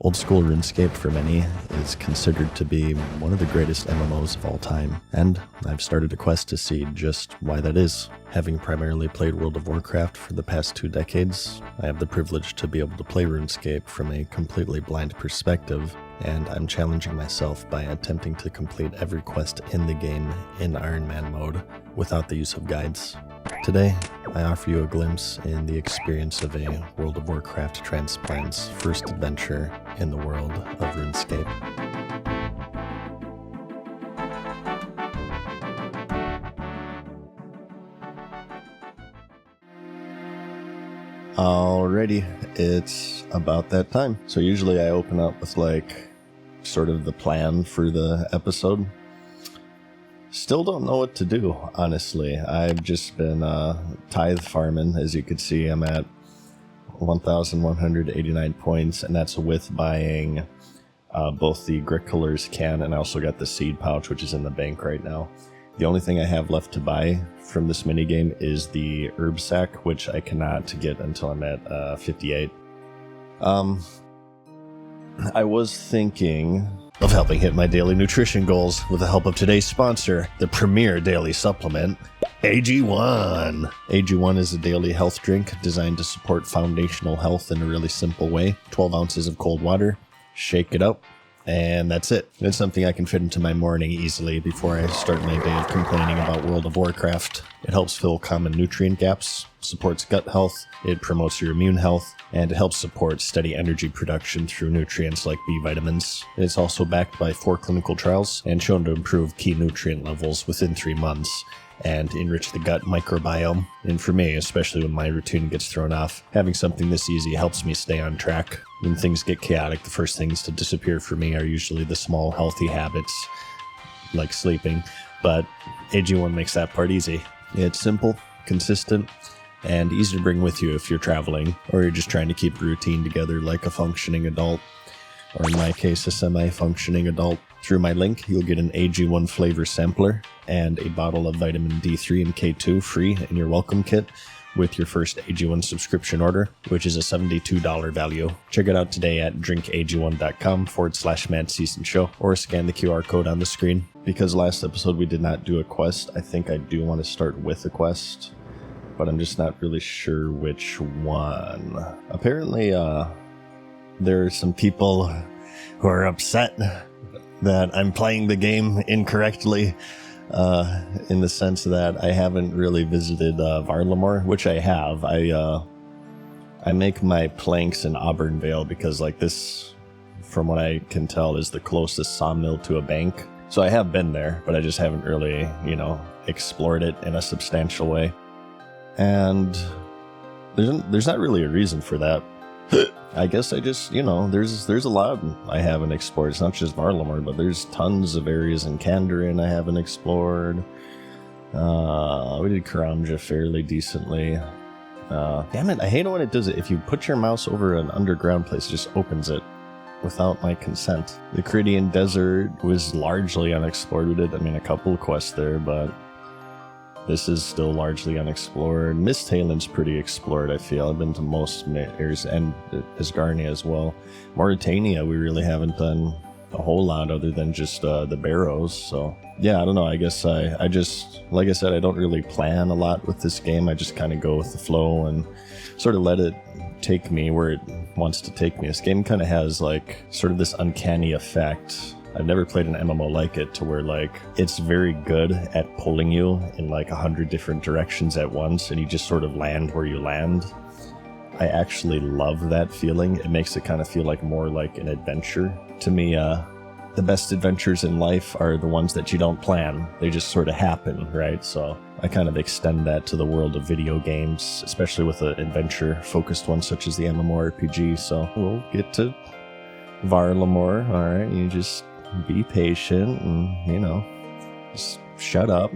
Old school RuneScape for many is considered to be one of the greatest MMOs of all time, and I've started a quest to see just why that is. Having primarily played World of Warcraft for the past 2 decades, I have the privilege to be able to play RuneScape from a completely blind perspective, and I'm challenging myself by attempting to complete every quest in the game in Iron Man mode without the use of guides. Today, I offer you a glimpse in the experience of a World of Warcraft transplant's first adventure in the world of RuneScape. Alrighty, it's about that time. So usually I open up with sort of the plan for the episode. Still don't know what to do, honestly. I've just been tithe farming. As you can see, I'm at 1,189 points, and that's with buying both the Grickler's can, and I also got the seed pouch, which is in the bank right now. The only thing I have left to buy from this minigame is the herb sack, which I cannot get until I'm at 58. I was thinking of helping hit my daily nutrition goals with the help of today's sponsor, the premier daily supplement, AG1. AG1 is a daily health drink designed to support foundational health in a really simple way. 12 ounces of cold water, shake it up, and that's it. It's something I can fit into my morning easily before I start my day of complaining about World of Warcraft. It helps fill common nutrient gaps, supports gut health, it promotes your immune health, and it helps support steady energy production through nutrients like B vitamins. It's also backed by 4 clinical trials and shown to improve key nutrient levels within 3 months and enrich the gut microbiome. And for me, especially when my routine gets thrown off, having something this easy helps me stay on track. When things get chaotic, the first things to disappear for me are usually the small healthy habits, like sleeping, but AG1 makes that part easy. It's simple, consistent, and easy to bring with you if you're traveling, or you're just trying to keep a routine together like a functioning adult, or in my case, a semi-functioning adult. Through my link, you'll get an AG1 flavor sampler and a bottle of vitamin D3 and K2 free in your welcome kit with your first AG1 subscription order, which is a $72 value. Check it out today at drinkag1.com/MadSeasonShow or scan the QR code on the screen. Because last episode we did not do a quest, I think I do want to start with a quest, but I'm just not really sure which one. Apparently, there are some people who are upset that I'm playing the game incorrectly, in the sense that I haven't really visited Varlamore, which I have. I make my planks in Auburnvale because this, from what I can tell, is the closest sawmill to a bank. So I have been there, but I just haven't really, explored it in a substantial way. And there's not really a reason for that. I guess I just, there's a lot I haven't explored. It's not just Varlamore, but there's tons of areas in Kandarin I haven't explored. We did Karamja fairly decently. Damn it, I hate it when it does it. If you put your mouse over an underground place, it just opens it without my consent. The Caridian Desert was largely unexplored. We did, a couple of quests there, but this is still largely unexplored. Misthalen's pretty explored, I feel. I've been to most areas, and Asgarnia as well. Mauritania, we really haven't done a whole lot other than just the Barrows, so yeah, I don't know. I guess I just, like I said, I don't really plan a lot with this game. I just kind of go with the flow and sort of let it take me where it wants to take me. This game kind of has sort of this uncanny effect. I've never played an MMO like it, to where it's very good at pulling you in 100 different directions at once, and you just sort of land where you land. I actually love that feeling. It makes it kind of feel more like an adventure. To me, the best adventures in life are the ones that you don't plan. They just sort of happen, right? So I kind of extend that to the world of video games, especially with an adventure-focused one such as the MMORPG. So we'll get to Varlamore, alright? You just be patient and, just shut up.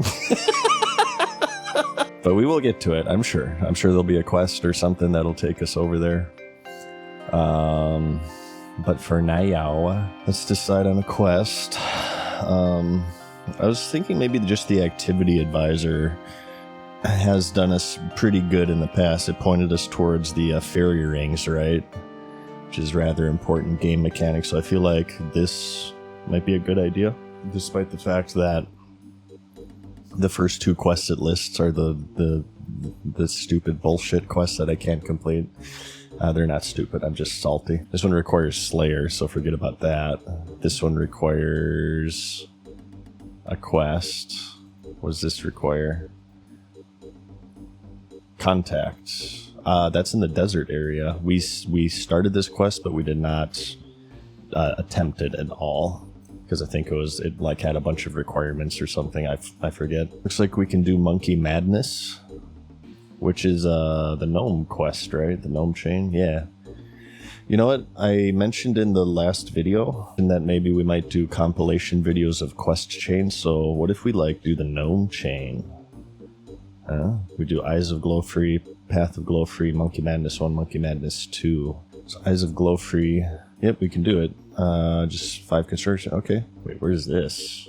But we will get to it, I'm sure. I'm sure there'll be a quest or something that'll take us over there. But for now, let's decide on a quest. I was thinking maybe just the activity advisor has done us pretty good in the past. It pointed us towards the fairy rings, right? which is rather important game mechanic. So I feel like this might be a good idea, despite the fact that the first 2 quests it lists are the stupid bullshit quests that I can't complete. They're not stupid, I'm just salty. This one requires Slayer, so forget about that. This one requires a quest. What does this require? Contact. That's in the desert area. We started this quest, but we did not attempt it at all. Because I think it like had a bunch of requirements or something, I forget. Looks like we can do Monkey Madness, which is the gnome quest, right? The gnome chain, yeah. You know what? I mentioned in the last video that maybe we might do compilation videos of quest chains, so what if we like do the gnome chain? We do Eyes of Glow-Free, Path of Glow-Free, Monkey Madness 1, Monkey Madness 2. So Eyes of Glow-Free, yep, we can do it. Just 5 construction, okay. Wait, where is this?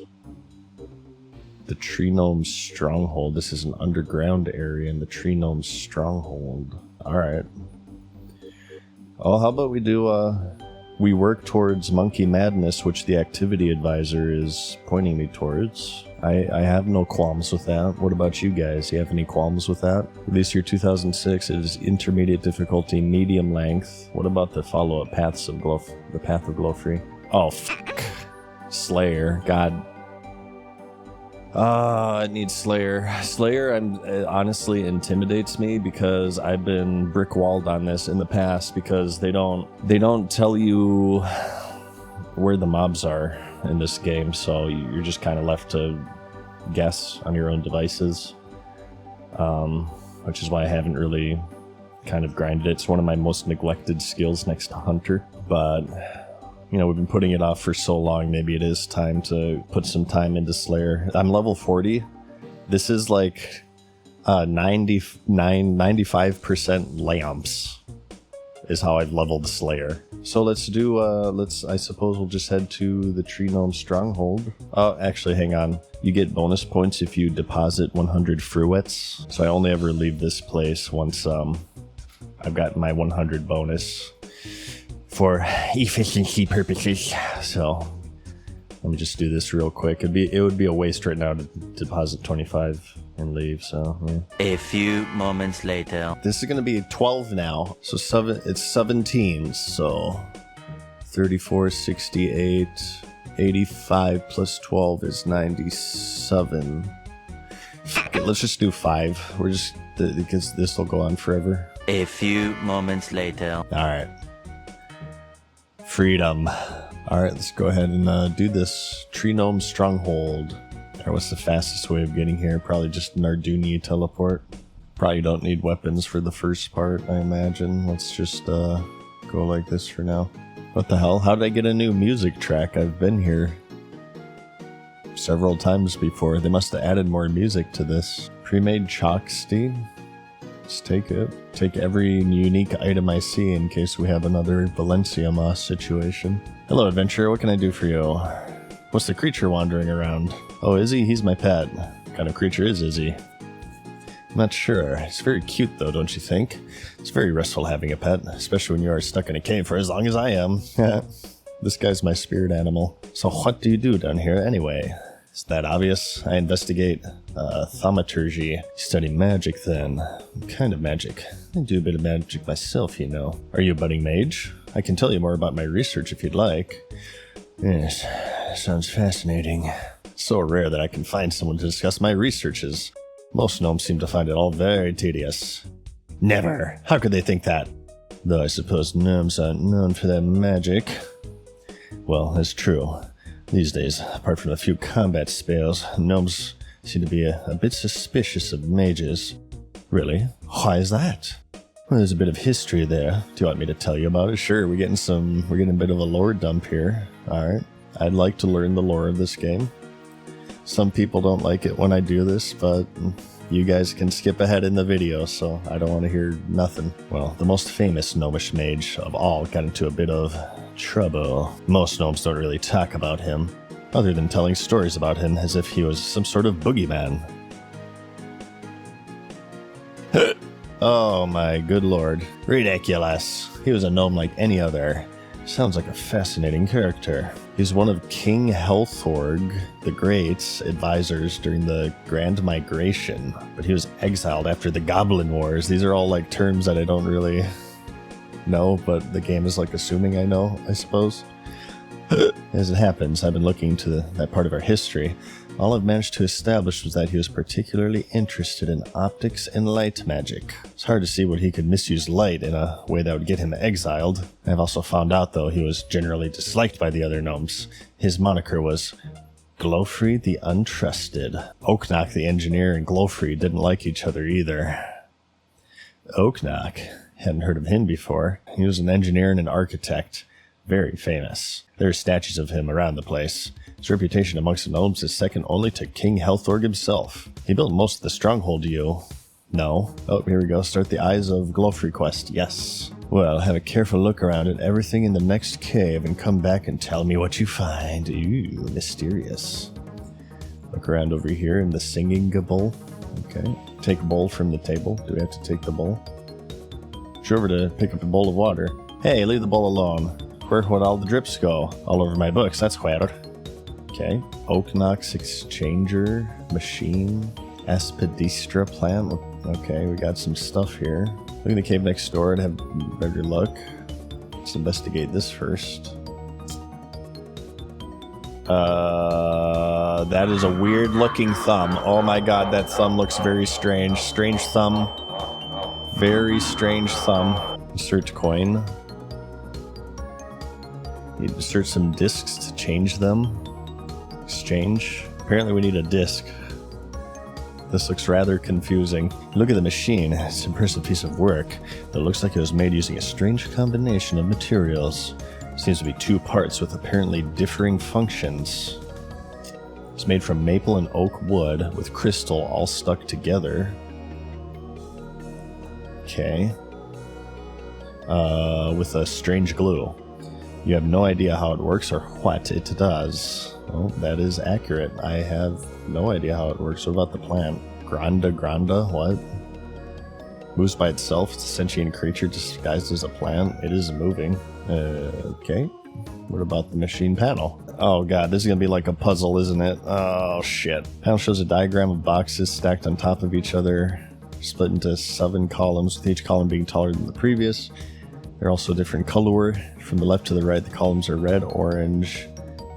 The Tree Gnome Stronghold. This is an underground area in the Tree Gnome Stronghold. Alright. Oh, how about we do, we work towards Monkey Madness, which the activity advisor is pointing me towards. I have no qualms with that. What about you guys? You have any qualms with that? Release year 2006. It is intermediate difficulty, medium length. What about the follow-up Path of Glow-Free? Oh, fuck. Slayer. God. It needs Slayer. Slayer honestly intimidates me because I've been brick-walled on this in the past because they don't tell you where the mobs are in this game, so you're just kind of left to guess on your own devices, which is why I haven't really kind of grinded it. It's one of my most neglected skills next to Hunter, but you know, we've been putting it off for so long, maybe it is time to put some time into Slayer. I'm level 40. This is like 95% lamps is how I've leveled Slayer. So let's do, I suppose we'll just head to the Tree Gnome Stronghold. Oh, actually, hang on. You get bonus points if you deposit 100 fruits. So I only ever leave this place once I've gotten my 100 bonus for efficiency purposes. So let me just do this real quick. It would be a waste right now to deposit 25 and leave, so yeah. A few moments later. This is gonna be 12 now, so it's 17, so 34, 68, 85 plus 12 is 97. Fuck it, let's just do 5. We're just, because this will go on forever. A few moments later. Alright. Freedom. Alright, let's go ahead and do this. Tree Gnome Stronghold. Alright, what's the fastest way of getting here? Probably just an Arduni teleport. Probably don't need weapons for the first part, I imagine. Let's just go like this for now. What the hell? How did I get a new music track? I've been here several times before. They must have added more music to this. Pre-made chalk steam. Let's take it. Take every unique item I see in case we have another Valencia Moss situation. Hello, adventurer. What can I do for you? What's the creature wandering around? Oh, Izzy? He's my pet. What kind of creature is Izzy? I'm not sure. It's very cute, though, don't you think? It's very restful having a pet, especially when you are stuck in a cave for as long as I am. This guy's my spirit animal. So what do you do down here, anyway? Is that obvious? I investigate thaumaturgy. Study magic, then. What kind of magic? I do a bit of magic myself, you know. Are you a budding mage? I can tell you more about my research if you'd like. Yes, sounds fascinating. So rare that I can find someone to discuss my researches. Most gnomes seem to find it all very tedious. Never! How could they think that? Though I suppose gnomes aren't known for their magic. Well, that's true. These days, apart from a few combat spells, gnomes seem to be a bit suspicious of mages. Really? Why is that? Well, there's a bit of history there. Do you want me to tell you about it? Sure, we're getting a bit of a lore dump here. Alright. I'd like to learn the lore of this game. Some people don't like it when I do this, but you guys can skip ahead in the video, so I don't want to hear nothing. Well, the most famous gnomish mage of all got into a bit of trouble. Most gnomes don't really talk about him, other than telling stories about him as if he was some sort of boogeyman. Oh my good lord. Ridiculous. He was a gnome like any other. Sounds like a fascinating character. He's one of King Helthorg the Great's advisors during the Grand Migration, but he was exiled after the Goblin Wars. These are all like terms that I don't really know, but the game is like assuming I know, I suppose. As it happens, I've been looking to that part of our history. All I've managed to establish was that he was particularly interested in optics and light magic. It's hard to see what he could misuse light in a way that would get him exiled. I've also found out, though, he was generally disliked by the other gnomes. His moniker was Glowfrey the Untrusted. Oaknock the engineer and Glowfrey didn't like each other either. Oaknock? Hadn't heard of him before. He was an engineer and an architect. Very famous. There are statues of him around the place. His reputation amongst the gnomes is second only to King Helthorg himself. He built most of the stronghold you... No. Oh, here we go. Start the Eyes of Glowfrey quest. Yes. Well, have a careful look around at everything in the next cave and come back and tell me what you find. Ooh, mysterious. Look around over here in the singing bowl. Okay. Take a bowl from the table. Do we have to take the bowl? Reach over to pick up a bowl of water. Hey, leave the bowl alone. Where would all the drips go? All over my books, that's weird. Okay. Oaknock's Exchanger Machine. Aspidistra plant. Okay, we got some stuff here. Look at the cave next door and have better luck. Let's investigate this first. That is a weird looking thumb. Oh my god, that thumb looks very strange. Strange thumb. Very strange thumb. Insert coin. Need to insert some discs to change them. Exchange. Apparently we need a disc. This looks rather confusing. Look at the machine. It's an impressive piece of work. It looks like it was made using a strange combination of materials. Seems to be two parts with apparently differing functions. It's made from maple and oak wood with crystal all stuck together. Okay. With a strange glue. You have no idea how it works or what it does. Well, that is accurate. I have no idea how it works. What about the plant? Granda? What? Moves by itself. It's a sentient creature disguised as a plant. It is moving. Okay. What about the machine panel? Oh god, this is gonna be like a puzzle, isn't it? Oh shit. Panel shows a diagram of boxes stacked on top of each other, split into 7 columns, with each column being taller than the previous. They're also different color. From the left to the right, the columns are red, orange,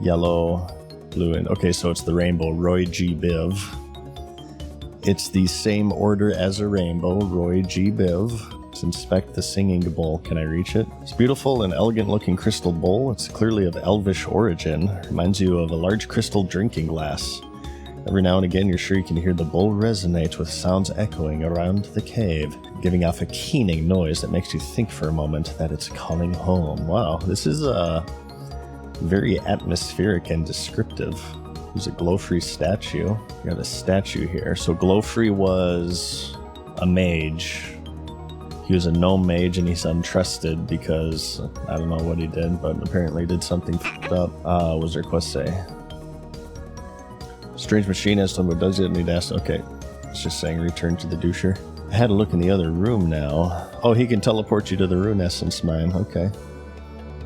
yellow, blue, and... Okay, so it's the rainbow. Roy G. Biv. It's the same order as a rainbow. Roy G. Biv. Let's inspect the singing bowl. Can I reach it? It's a beautiful and elegant-looking crystal bowl. It's clearly of elvish origin. Reminds you of a large crystal drinking glass. Every now and again, you're sure you can hear the bowl resonate with sounds echoing around the cave, giving off a keening noise that makes you think for a moment that it's calling home. Wow, this is very atmospheric and descriptive. There's a Glowfrey statue. We got a statue here. So Glowfrey was a mage. He was a gnome mage and he's untrusted because I don't know what he did, but apparently did something f***ed up. What does their quest say? Strange machine has someone does it and he'd ask, okay, it's just saying return to the doucher. I had a look in the other room now. Oh, he can teleport you to the rune essence mine. Okay.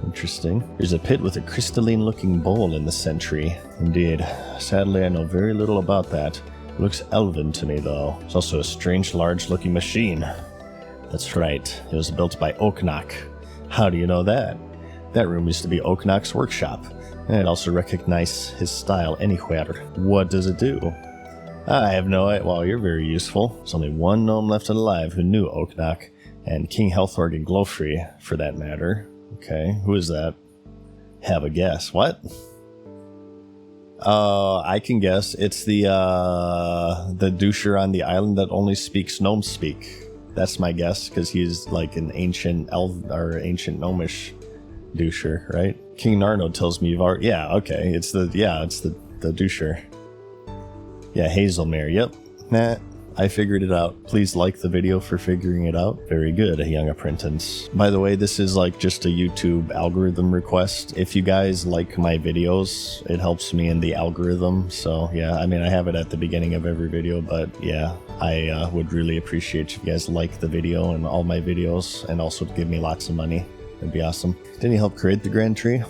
Interesting. There's a pit with a crystalline looking bowl in the century. Indeed. Sadly, I know very little about that. It looks elven to me though. It's also a strange large looking machine. That's right. It was built by Oaknock. How do you know that? That room used to be Oaknock's workshop. And I'd also recognize his style anywhere. What does it do? I have no idea. Well, you're very useful. There's only one gnome left alive who knew Oaknock, and King Helthorg and Glowfrey, for that matter. Okay, who is that? Have a guess. What? I can guess. It's the doucher on the island that only speaks gnome speak. That's my guess, because he's like an ancient elf or ancient gnomish doucher, right? King Narno tells me you've already... Yeah, okay. It's the doucher. Yeah, Hazelmere. Yep. Nah. I figured it out. Please like the video for figuring it out. Very good, a young apprentice. By the way, this is like just a YouTube algorithm request. If you guys like my videos, it helps me in the algorithm. So yeah, I mean, I have it at the beginning of every video, but yeah, I would really appreciate if you guys like the video and all my videos, and also to give me lots of money. That'd be awesome. Didn't he help create the Grand Tree?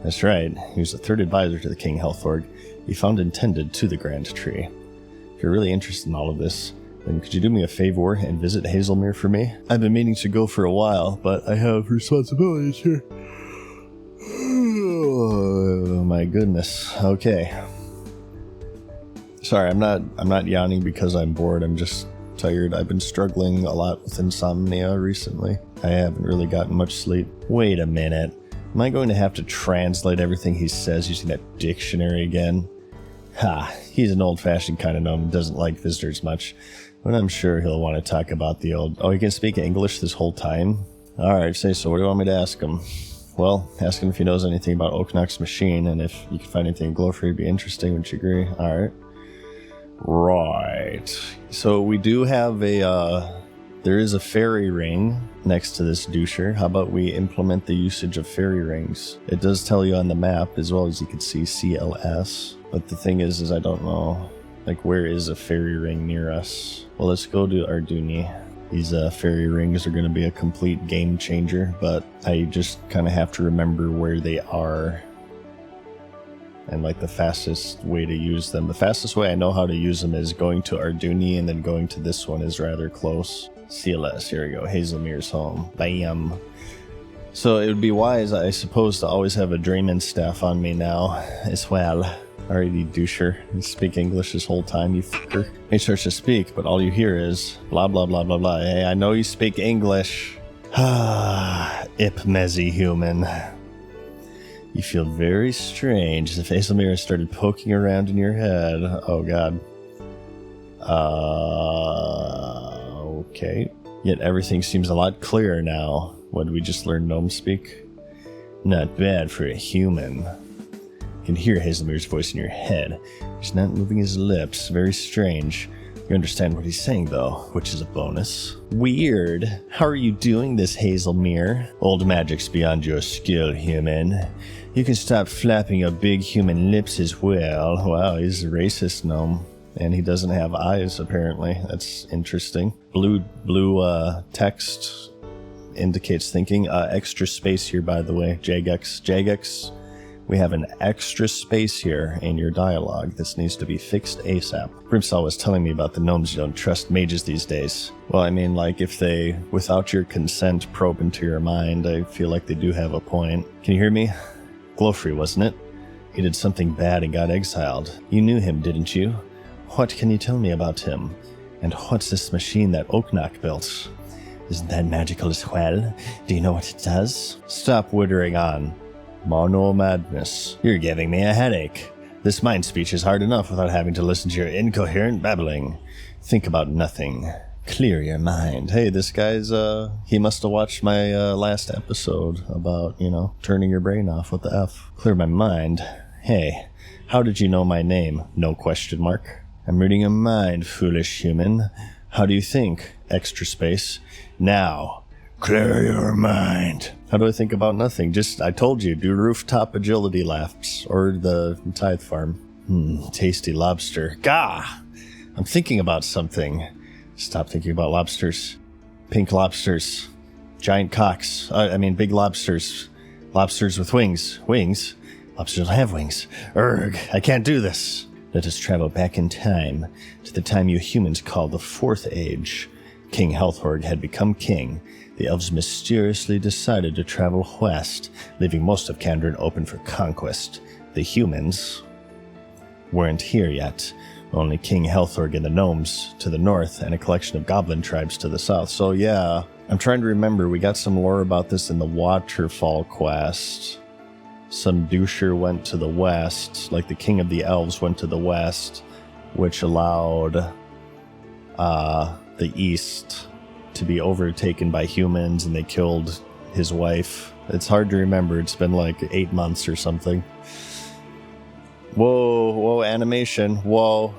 That's right. He was the third advisor to the King Healthorg. He found intended to the Grand Tree. If you're really interested in all of this, then could you do me a favor and visit Hazelmere for me? I've been meaning to go for a while, but I have responsibilities here. Oh my goodness. Okay. Sorry, I'm not yawning because I'm bored. I'm just tired. I've been struggling a lot with insomnia recently. I haven't really gotten much sleep. Wait a minute. Am I going to have to translate everything he says using that dictionary again? Ha, he's an old-fashioned kind of gnome and doesn't like visitors much, but I'm sure he'll want to talk about the old... Oh, he can speak English this whole time? Alright, say so. What do you want me to ask him? Well, ask him if he knows anything about Oknok's machine, and if you can find anything in Glowfree, it'd be interesting. Would you agree? Alright. Right. So we do have a... There is a fairy ring next to this doucher. How about we implement the usage of fairy rings? It does tell you on the map, as well as you can see CLS. But the thing is I don't know, like, where is a fairy ring near us? Well, let's go to Arduni. These fairy rings are going to be a complete game changer, but I just kind of have to remember where they are. And, like, the fastest way to use them. The fastest way I know how to use them is going to Arduni, and then going to this one is rather close. CLS, here we go, Hazelmere's home. Bam! So it would be wise, I suppose, to always have a Drayman staff on me now, as well. Alrighty, doucher. You speak English this whole time, you fucker. He starts to speak, but all you hear is blah blah blah blah blah. Hey, I know you speak English. Ah, Ipmezi human. You feel very strange as if Hazelmere started poking around in your head. Oh god. Okay. Yet everything seems a lot clearer now. What, did we just learn gnome speak? Not bad for a human. You can hear Hazelmere's voice in your head. He's not moving his lips. Very strange. You understand what he's saying, though, which is a bonus. Weird. How are you doing this, Hazelmere? Old magic's beyond your skill, human. You can stop flapping your big human lips as well. Wow, he's a racist gnome. And he doesn't have eyes, apparently. That's interesting. Blue text indicates thinking. Extra space here, by the way. Jagex. We have an extra space here in your dialogue. This needs to be fixed ASAP. Brimstall was telling me about the gnomes you don't trust mages these days. Well, I mean, like, if they, without your consent, probe into your mind, I feel like they do have a point. Can you hear me? Glowfree, wasn't it? He did something bad and got exiled. You knew him, didn't you? What can you tell me about him? And what's this machine that Oknok built? Isn't that magical as well? Do you know what it does? Stop wittering on. Mono madness. You're giving me a headache. This mind speech is hard enough without having to listen to your incoherent babbling. Think about nothing. Clear your mind. Hey, this guy's, he must have watched my, last episode about, turning your brain off. What the F? Clear my mind. Hey, how did you know my name? No question mark. I'm reading your mind, foolish human. How do you think? Extra space. Now. Clear your mind. How do I think about nothing? Just, I told you, do rooftop agility laps. Or the tithe farm. Tasty lobster. Gah! I'm thinking about something. Stop thinking about lobsters. Pink lobsters. Giant cocks. Big lobsters. Lobsters with wings. Wings? Lobsters don't have wings. Urgh, I can't do this. Let us travel back in time, to the time you humans call the Fourth Age. King Healthorg had become king. The elves mysteriously decided to travel west, leaving most of Kandrin open for conquest. The humans weren't here yet. Only King Healthorg and the gnomes to the north, and a collection of goblin tribes to the south. So yeah, I'm trying to remember, we got some lore about this in the Waterfall quest. Some doucher went to the west, like the king of the elves went to the west, which allowed the east to be overtaken by humans, and they killed his wife. It's hard to remember. It's been like 8 months or something. Whoa, animation. Whoa.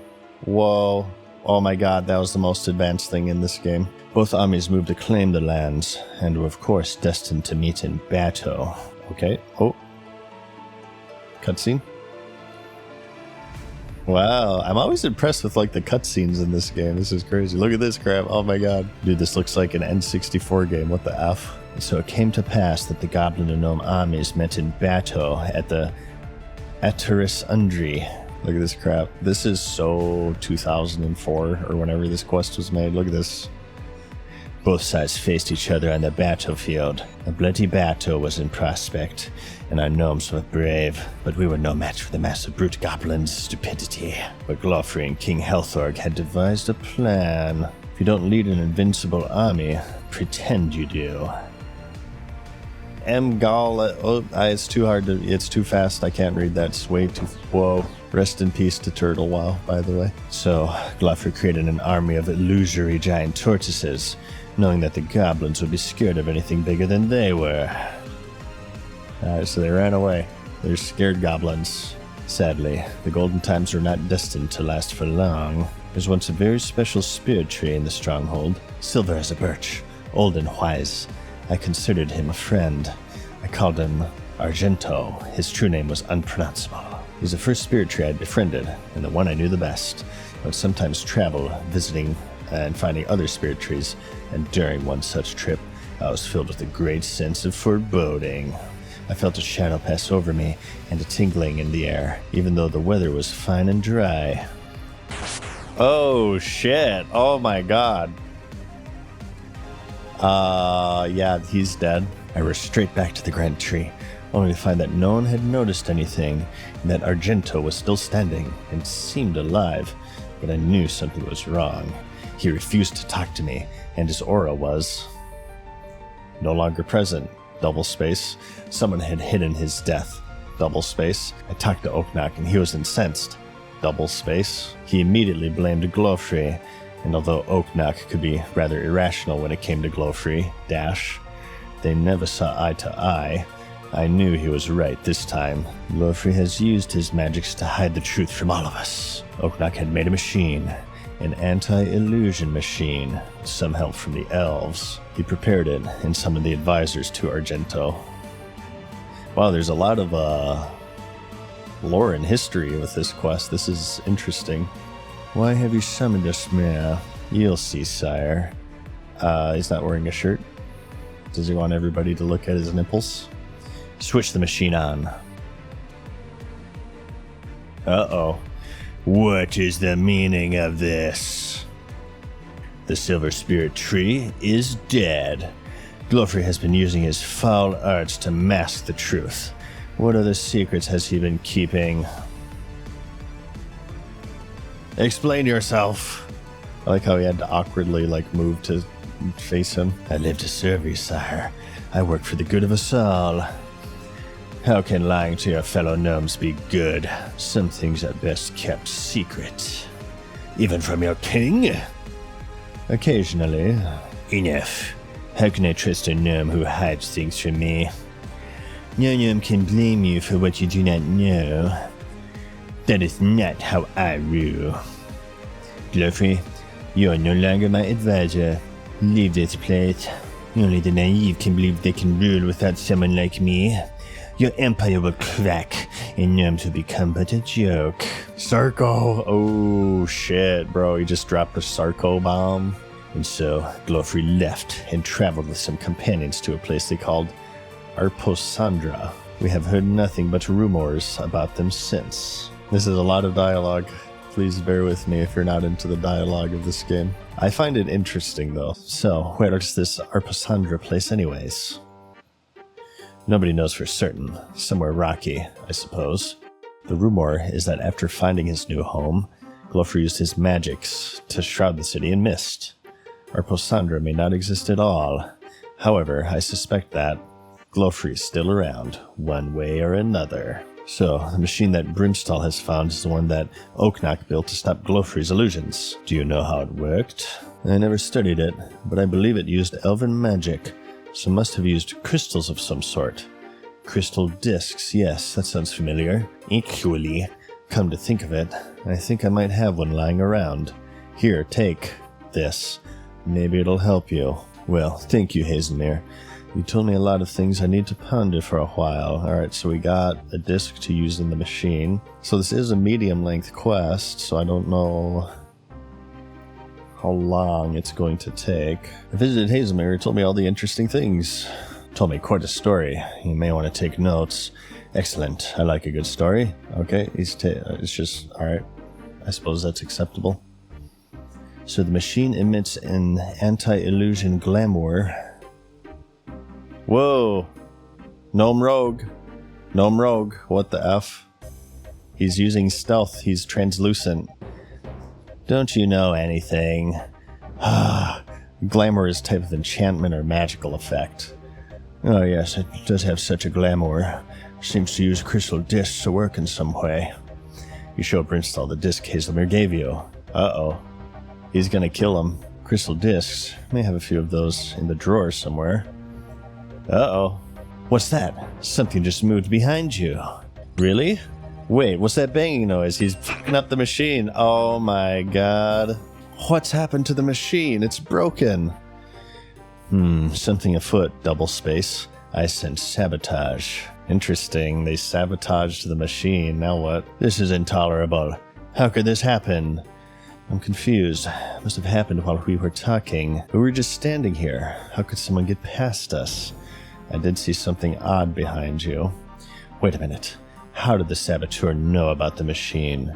Oh my god, that was the most advanced thing in this game. Both armies moved to claim the lands, and were of course destined to meet in battle. Okay, oh. Cutscene? Wow, I'm always impressed with like the cutscenes in this game. This is crazy. Look at this crap. Oh my god. Dude, this looks like an N64 game. What the F? So it came to pass that the Goblin and Gnome armies met in battle at the Ataris Undri. Look at this crap. This is so 2004 or whenever this quest was made. Look at this. Both sides faced each other on the battlefield. A bloody battle was in prospect, and our gnomes were brave, but we were no match for the massive brute goblins' stupidity. But Glofri and King Helthorg had devised a plan. If you don't lead an invincible army, pretend you do. It's too hard to, it's too fast, I can't read that, it's way too, whoa. Rest in peace to Turtle Wow, by the way. So, Glofri created an army of illusory giant tortoises, knowing that the goblins would be scared of anything bigger than they were. Alright, so they ran away. They're scared goblins. Sadly, the golden times were not destined to last for long. There's once a very special spirit tree in the stronghold, silver as a birch, old and wise. I considered him a friend. I called him Argento. His true name was unpronounceable. He's the first spirit tree I'd befriended, and the one I knew the best. I would sometimes travel, visiting and finding other spirit trees, and during one such trip, I was filled with a great sense of foreboding. I felt a shadow pass over me, and a tingling in the air, even though the weather was fine and dry. Oh shit, oh my god. Yeah, he's dead. I rushed straight back to the grand tree, only to find that no one had noticed anything, and that Argento was still standing and seemed alive, but I knew something was wrong. He refused to talk to me, and his aura was no longer present. Double space. Someone had hidden his death. Double space. I talked to Oknak, and he was incensed. Double space. He immediately blamed Glofri, and although Oknak could be rather irrational when it came to Glofri, they never saw eye to eye. I knew he was right this time. Glofri has used his magics to hide the truth from all of us. Oknak had made a machine, an anti-illusion machine, with some help from the elves. He prepared it and summoned the advisors to Argento. Wow, there's a lot of lore and history with this quest. This is interesting. Why have you summoned us, Mare? You'll see, sire. He's not wearing a shirt. Does he want everybody to look at his nipples? Switch the machine on. Uh-oh. What is the meaning of this? The Silver Spirit Tree is dead. Glofri has been using his foul arts to mask the truth. What other secrets has he been keeping? Explain yourself. I like how he had to awkwardly move to face him. I live to serve you, sire. I work for the good of us all. How can lying to your fellow gnomes be good? Some things are best kept secret. Even from your king? Occasionally. Enough. How can I trust a gnome who hides things from me? No gnome can blame you for what you do not know. That is not how I rule. Glofri, you are no longer my advisor. Leave this place. Only the naive can believe they can rule without someone like me. Your empire will crack, and gnomes will become but a joke. Sarko! Oh shit, bro, he just dropped a Sarko bomb. And so, Glofri left and traveled with some companions to a place they called Arposandra. We have heard nothing but rumors about them since. This is a lot of dialogue. Please bear with me if you're not into the dialogue of this game. I find it interesting though. So, where is this Arposandra place anyways? Nobody knows for certain. Somewhere rocky, I suppose. The rumor is that after finding his new home, Glofri used his magics to shroud the city in mist. Arposandra may not exist at all. However, I suspect that Glofri is still around, one way or another. So, the machine that Brimstall has found is the one that Oknak built to stop Glofri's illusions. Do you know how it worked? I never studied it, but I believe it used elven magic, so must have used crystals of some sort. Crystal discs, yes, that sounds familiar. Actually, come to think of it, I think I might have one lying around. Here, take this. Maybe it'll help you. Well, thank you, Hazelmere. You told me a lot of things I need to ponder for a while. Alright, so we got a disc to use in the machine. So this is a medium-length quest, so I don't know how long it's going to take. I visited Hazelmere, he told me all the interesting things. Told me quite a story. You may want to take notes. Excellent. I like a good story. Okay, it's just... Alright. I suppose that's acceptable. So the machine emits an anti-illusion glamour. Whoa! Gnome Rogue. Gnome Rogue. What the F? He's using stealth. He's translucent. Don't you know anything? Glamour is a type of enchantment or magical effect. Oh yes, it does have such a glamour. Seems to use crystal discs to work in some way. You show Brimstall the disc Hazelmere gave you. Uh-oh. He's gonna kill him. Crystal discs. May have a few of those in the drawer somewhere. Uh-oh. What's that? Something just moved behind you. Really? Wait, what's that banging noise? He's fucking up the machine. Oh my god. What's happened to the machine? It's broken. Something afoot, double space. I sense sabotage. Interesting, they sabotaged the machine. Now what? This is intolerable. How could this happen? I'm confused. It must have happened while we were talking. We were just standing here. How could someone get past us? I did see something odd behind you. Wait a minute. How did the saboteur know about the machine?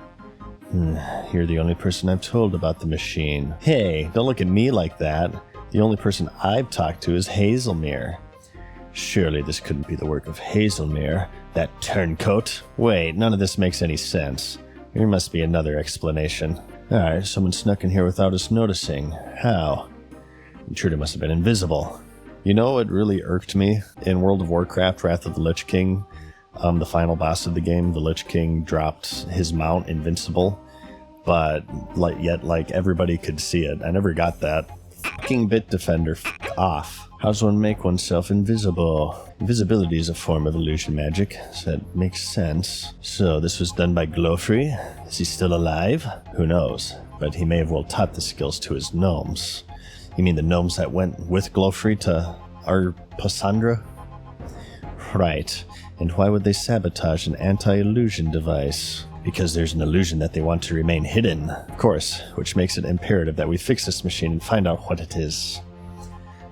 You're the only person I've told about the machine. Hey, don't look at me like that. The only person I've talked to is Hazelmere. Surely this couldn't be the work of Hazelmere, that turncoat. Wait, none of this makes any sense. There must be another explanation. Alright, someone snuck in here without us noticing. How? Intruder must have been invisible. You know what really irked me? In World of Warcraft, Wrath of the Lich King, the final boss of the game, the Lich King dropped his mount invincible, but yet everybody could see it. I never got that. Fucking Bit Defender, off. How does one make oneself invisible? Invisibility is a form of illusion magic, so that makes sense. So this was done by Glowfree. Is he still alive? Who knows? But he may have well taught the skills to his gnomes. You mean the gnomes that went with Glowfree to Arpasandra? Right. And why would they sabotage an anti-illusion device? Because there's an illusion that they want to remain hidden, of course, which makes it imperative that we fix this machine and find out what it is.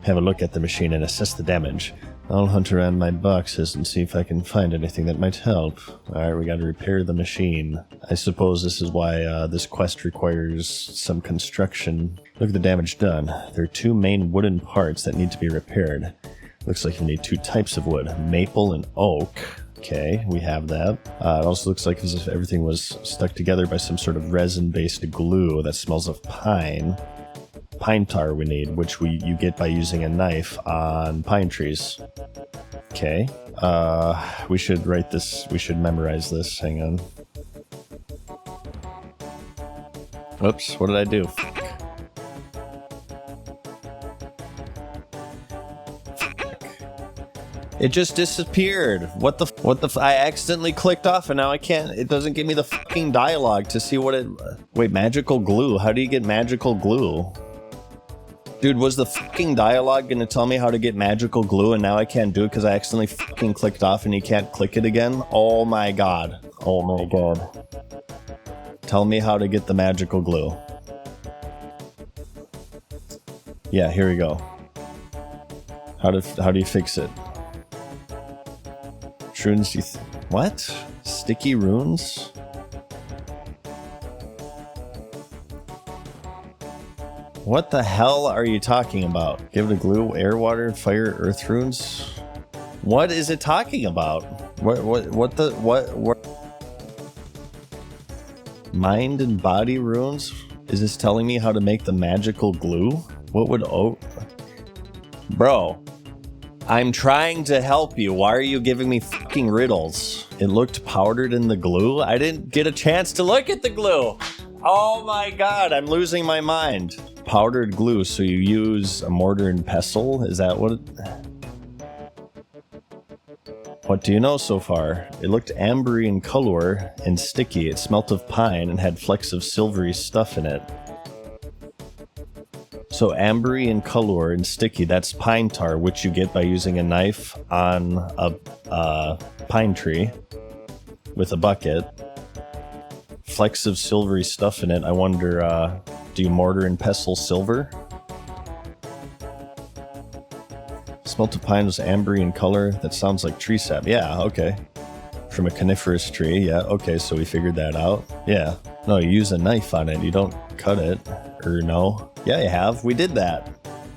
Have a look at the machine and assess the damage. I'll hunt around my boxes and see if I can find anything that might help. Alright, we gotta repair the machine. I suppose this is why this quest requires some construction. Look at the damage done. There are two main wooden parts that need to be repaired. Looks like you need two types of wood, maple and oak. Okay, we have that. It also looks like as if everything was stuck together by some sort of resin-based glue that smells of pine. Pine tar we need, which you get by using a knife on pine trees. Okay. We should write this. We should memorize this. Hang on. Oops, what did I do? It just disappeared. What the I accidentally clicked off and now I can't, it doesn't give me the fucking dialogue to see what it, wait, magical glue. How do you get magical glue? Dude, was the fucking dialogue gonna tell me how to get magical glue and now I can't do it because I accidentally fucking clicked off and you can't click it again? Oh my god. Oh my god. Tell me how to get the magical glue. Yeah, here we go. How do you fix it? Runes, what? Sticky runes? What the hell are you talking about? Give it a glue, air, water, fire, earth runes? What is it talking about? What? Mind and body runes? Is this telling me how to make the magical glue? What would Bro. I'm trying to help you. Why are you giving me fucking riddles? It looked powdered in the glue? I didn't get a chance to look at the glue. Oh my god, I'm losing my mind. Powdered glue, so you use a mortar and pestle? Is that what What do you know so far? It looked ambery in color and sticky. It smelt of pine and had flecks of silvery stuff in it. So ambery in color and sticky, that's pine tar, which you get by using a knife on a pine tree with a bucket. Flecks of silvery stuff in it. I wonder, do you mortar and pestle silver? Smelted pine was ambery in color. That sounds like tree sap. Yeah, okay. From a coniferous tree. Yeah, okay, so we figured that out. Yeah. No, you use a knife on it. You don't cut it. Or no. Yeah, you have. We did that.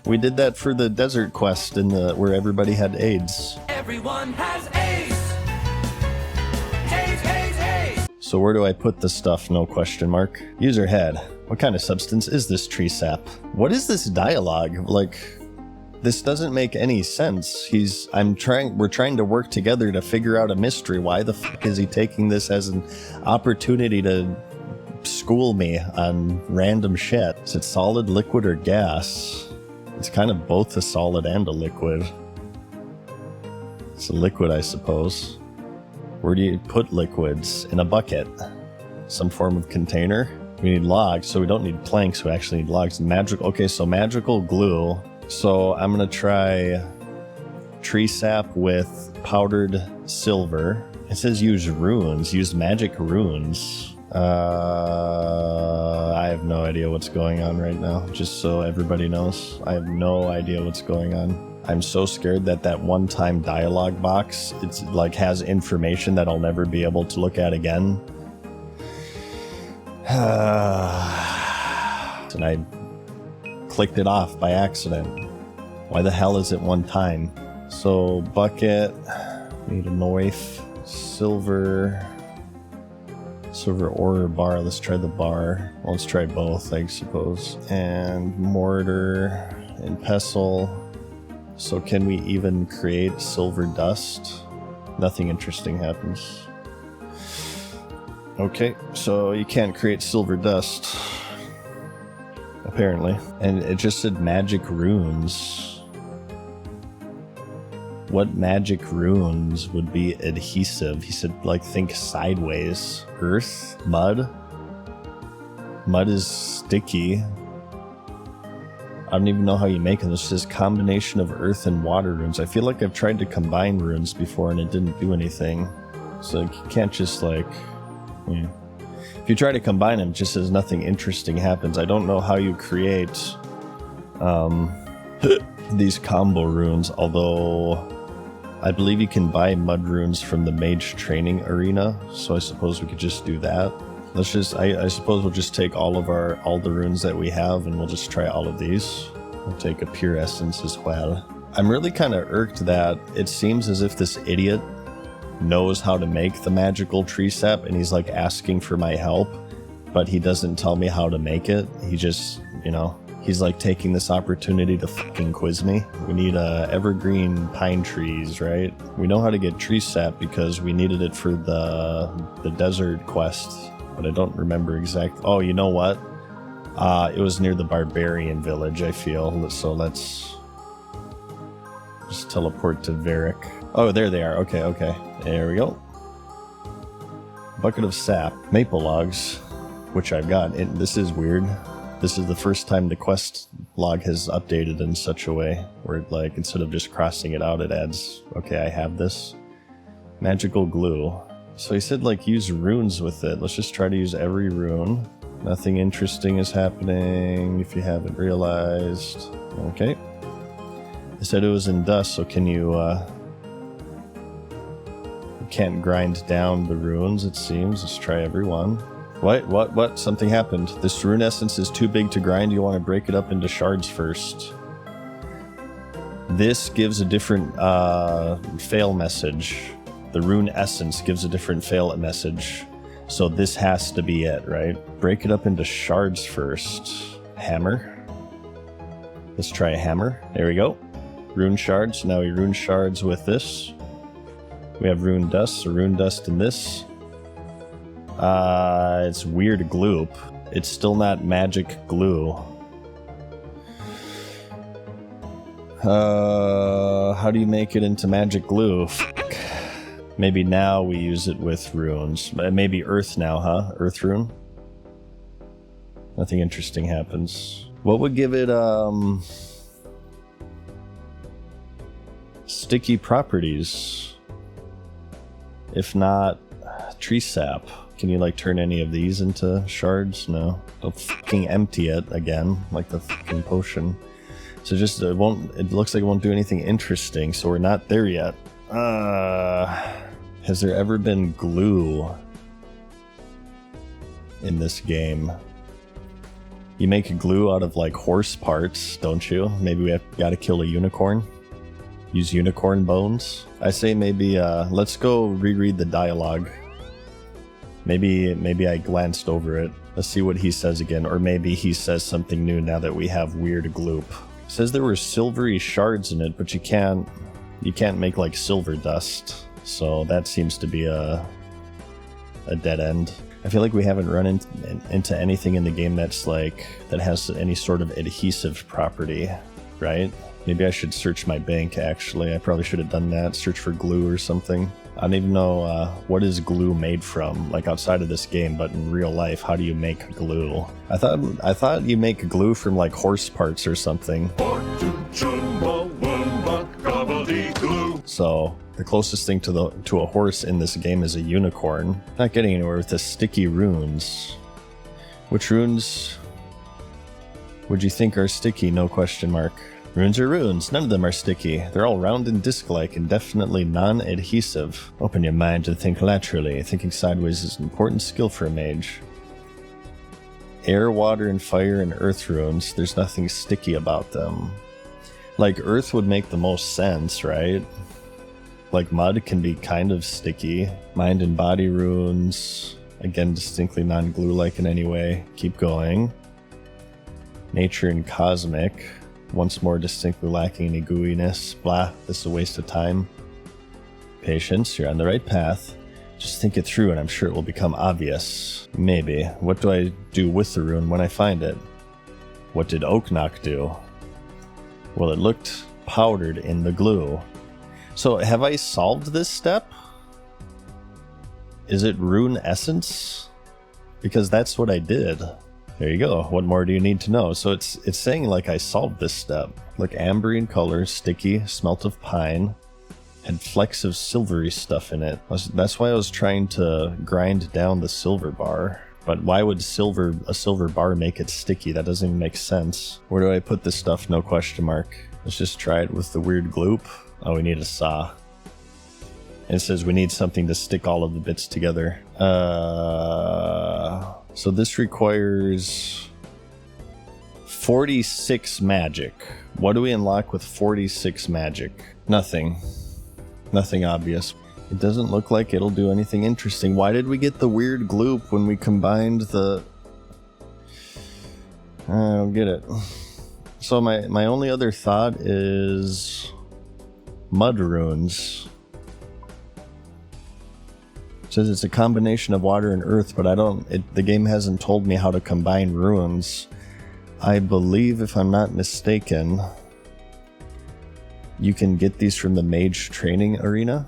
We did that for the desert quest in the where everybody had AIDS. Everyone has AIDS. AIDS. So where do I put the stuff? No question mark. User head. What kind of substance is this tree sap? What is this dialogue? Like, this doesn't make any sense. We're trying to work together to figure out a mystery. Why the fuck is he taking this as an opportunity to school me on random shit? Is it solid, liquid, or gas? It's kind of both a solid and a liquid. It's a liquid, I suppose. Where do you put liquids? In a bucket. Some form of container. We need logs, so we don't need planks, we actually need logs. Okay, so magical glue. So I'm gonna try tree sap with powdered silver. It says use runes, use magic runes. I have no idea what's going on right now, just so everybody knows. I have no idea what's going on. I'm so scared that one-time dialogue box, it's like has information that I'll never be able to look at again. And I clicked it off by accident. Why the hell is it one time? So bucket, need a knife, silver ore bar. Let's try the bar. Well, let's try both, I suppose. And mortar and pestle. So can we even create silver dust? Nothing interesting happens. Okay, so you can't create silver dust, apparently. And it just said magic runes. What magic runes would be adhesive? He said, like, think sideways. Earth? Mud? Mud is sticky. I don't even know how you make them. This says combination of earth and water runes. I feel like I've tried to combine runes before and it didn't do anything. So you can't just, like... If you try to combine them, it just says nothing interesting happens. I don't know how you create these combo runes, although I believe you can buy mud runes from the mage training arena, so I suppose we could just do that. Let's just, I suppose we'll just take all the runes that we have and we'll just try all of these. We'll take a pure essence as well. I'm really kind of irked that it seems as if this idiot knows how to make the magical tree sap and he's like asking for my help, but he doesn't tell me how to make it. He just, he's like taking this opportunity to fucking quiz me. We need evergreen pine trees, right? We know how to get tree sap because we needed it for the desert quest, but I don't remember exact. Oh, you know what? It was near the barbarian village, I feel. So let's just teleport to Varric. Oh, there they are. Okay. There we go. Bucket of sap. Maple logs, which I've got. This is weird. This is the first time the quest log has updated in such a way where, like, instead of just crossing it out, it adds, okay, I have this. Magical glue. So he said, like, use runes with it. Let's just try to use every rune. Nothing interesting is happening if you haven't realized. Okay. They said it was in dust, so can you can't grind down the runes, it seems. Let's try every one. What? Something happened. This rune essence is too big to grind. You want to break it up into shards first. This gives a different fail message. The rune essence gives a different fail message. So this has to be it, right? Break it up into shards first. Hammer. Let's try a hammer. There we go. Rune shards. Now we rune shards with this. We have rune dust, so rune dust in this. It's weird gloop. It's still not magic glue. How do you make it into magic glue? Maybe now we use it with runes. Maybe earth now, huh? Earth rune? Nothing interesting happens. What would give it sticky properties? If not tree sap. Can you like turn any of these into shards? No. Don't fucking empty it again, like the fucking potion. So just it looks like it won't do anything interesting, so we're not there yet. Has there ever been glue in this game? You make glue out of like horse parts, don't you? Maybe we gotta kill a unicorn. Use unicorn bones. I say maybe let's go reread the dialogue. Maybe I glanced over it. Let's see what he says again, or maybe he says something new now that we have weird gloop. It says there were silvery shards in it, but you can't make like silver dust. So that seems to be a dead end. I feel like we haven't run into anything in the game that has any sort of adhesive property, right? Maybe I should search my bank, actually. I probably should have done that. Search for glue or something. I don't even know what is glue made from, like outside of this game, but in real life, how do you make glue? I thought you make glue from like horse parts or something. So the closest thing to a horse in this game is a unicorn. Not getting anywhere with the sticky runes. Which runes would you think are sticky? No question mark. Runes are runes. None of them are sticky. They're all round and disc-like and definitely non-adhesive. Open your mind and think laterally. Thinking sideways is an important skill for a mage. Air, water, and fire and earth runes. There's nothing sticky about them. Like, earth would make the most sense, right? Like, mud can be kind of sticky. Mind and body runes. Again, distinctly non-glue-like in any way. Keep going. Nature and cosmic. Once more distinctly lacking any gooiness. Blah, this is a waste of time. Patience, you're on the right path. Just think it through and I'm sure it will become obvious. Maybe. What do I do with the rune when I find it? What did Oaknock do? Well, it looked powdered in the glue. So, have I solved this step? Is it rune essence? Because that's what I did. There you go. What more do you need to know? So it's saying like I solved this step. Look, amberine color, sticky, smelt of pine, had flecks of silvery stuff in it. That's why I was trying to grind down the silver bar. But why would a silver bar make it sticky? That doesn't even make sense. Where do I put this stuff? No question mark. Let's just try it with the weird gloop. Oh, we need a saw. And it says we need something to stick all of the bits together. So this requires 46 magic. What do we unlock with 46 magic? Nothing. Nothing obvious. It doesn't look like it'll do anything interesting. Why did we get the weird gloop when we combined the... I don't get it. So my only other thought is mud runes. It says it's a combination of water and earth, but the game hasn't told me how to combine runes. I believe, if I'm not mistaken, you can get these from the mage training arena.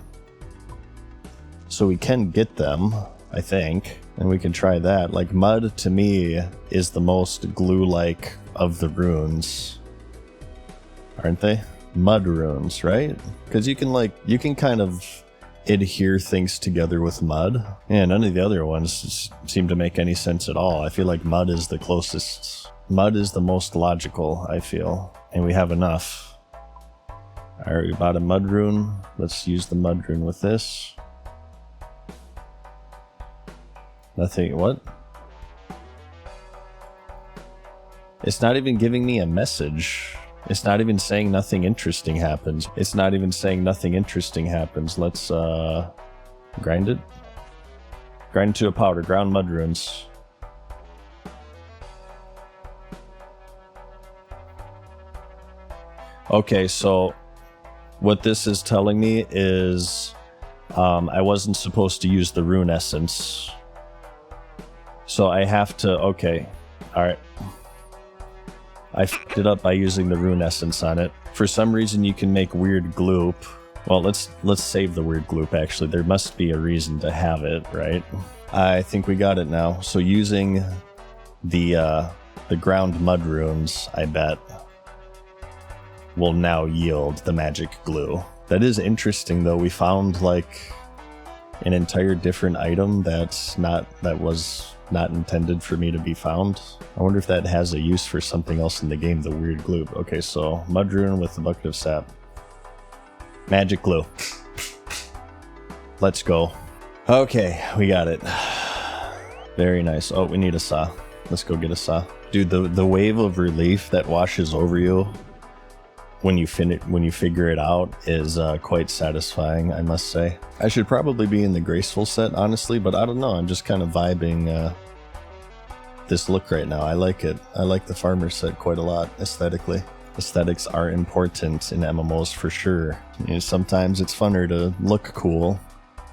So we can get them, I think, and we can try that. Like, mud, to me, is the most glue-like of the runes. Aren't they? Mud runes, right? Because you can kind of adhere things together with mud. Yeah, none of the other ones seem to make any sense at all. I feel like mud is the closest. Mud is the most logical, I feel. And we have enough. Alright, we bought a mud rune. Let's use the mud rune with this. Nothing, what? It's not even giving me a message. It's not even saying nothing interesting happens. It's not even saying nothing interesting happens. Let's, grind it. Grind it to a powder. Ground mud runes. Okay, so what this is telling me is I wasn't supposed to use the rune essence. So I have to, okay, alright. I f***ed it up by using the rune essence on it. For some reason you can make weird gloop. Well, let's save the weird gloop actually. There must be a reason to have it, right? I think we got it now. So using the the ground mud runes, I bet, will now yield the magic glue. That is interesting, though. We found like an entire different item that was not intended for me to be found. I wonder if that has a use for something else in the game, the weird glue. Okay, so mud rune with the bucket of sap. Magic glue. Let's go. Okay, we got it. Very nice. Oh, we need a saw. Let's go get a saw. Dude, the wave of relief that washes over you when you figure it out is quite satisfying, I must say. I should probably be in the graceful set, honestly, but I don't know. I'm just kind of vibing this look right now. I like it. I like the farmer set quite a lot aesthetically. Aesthetics are important in MMOs for sure. You know, sometimes it's funner to look cool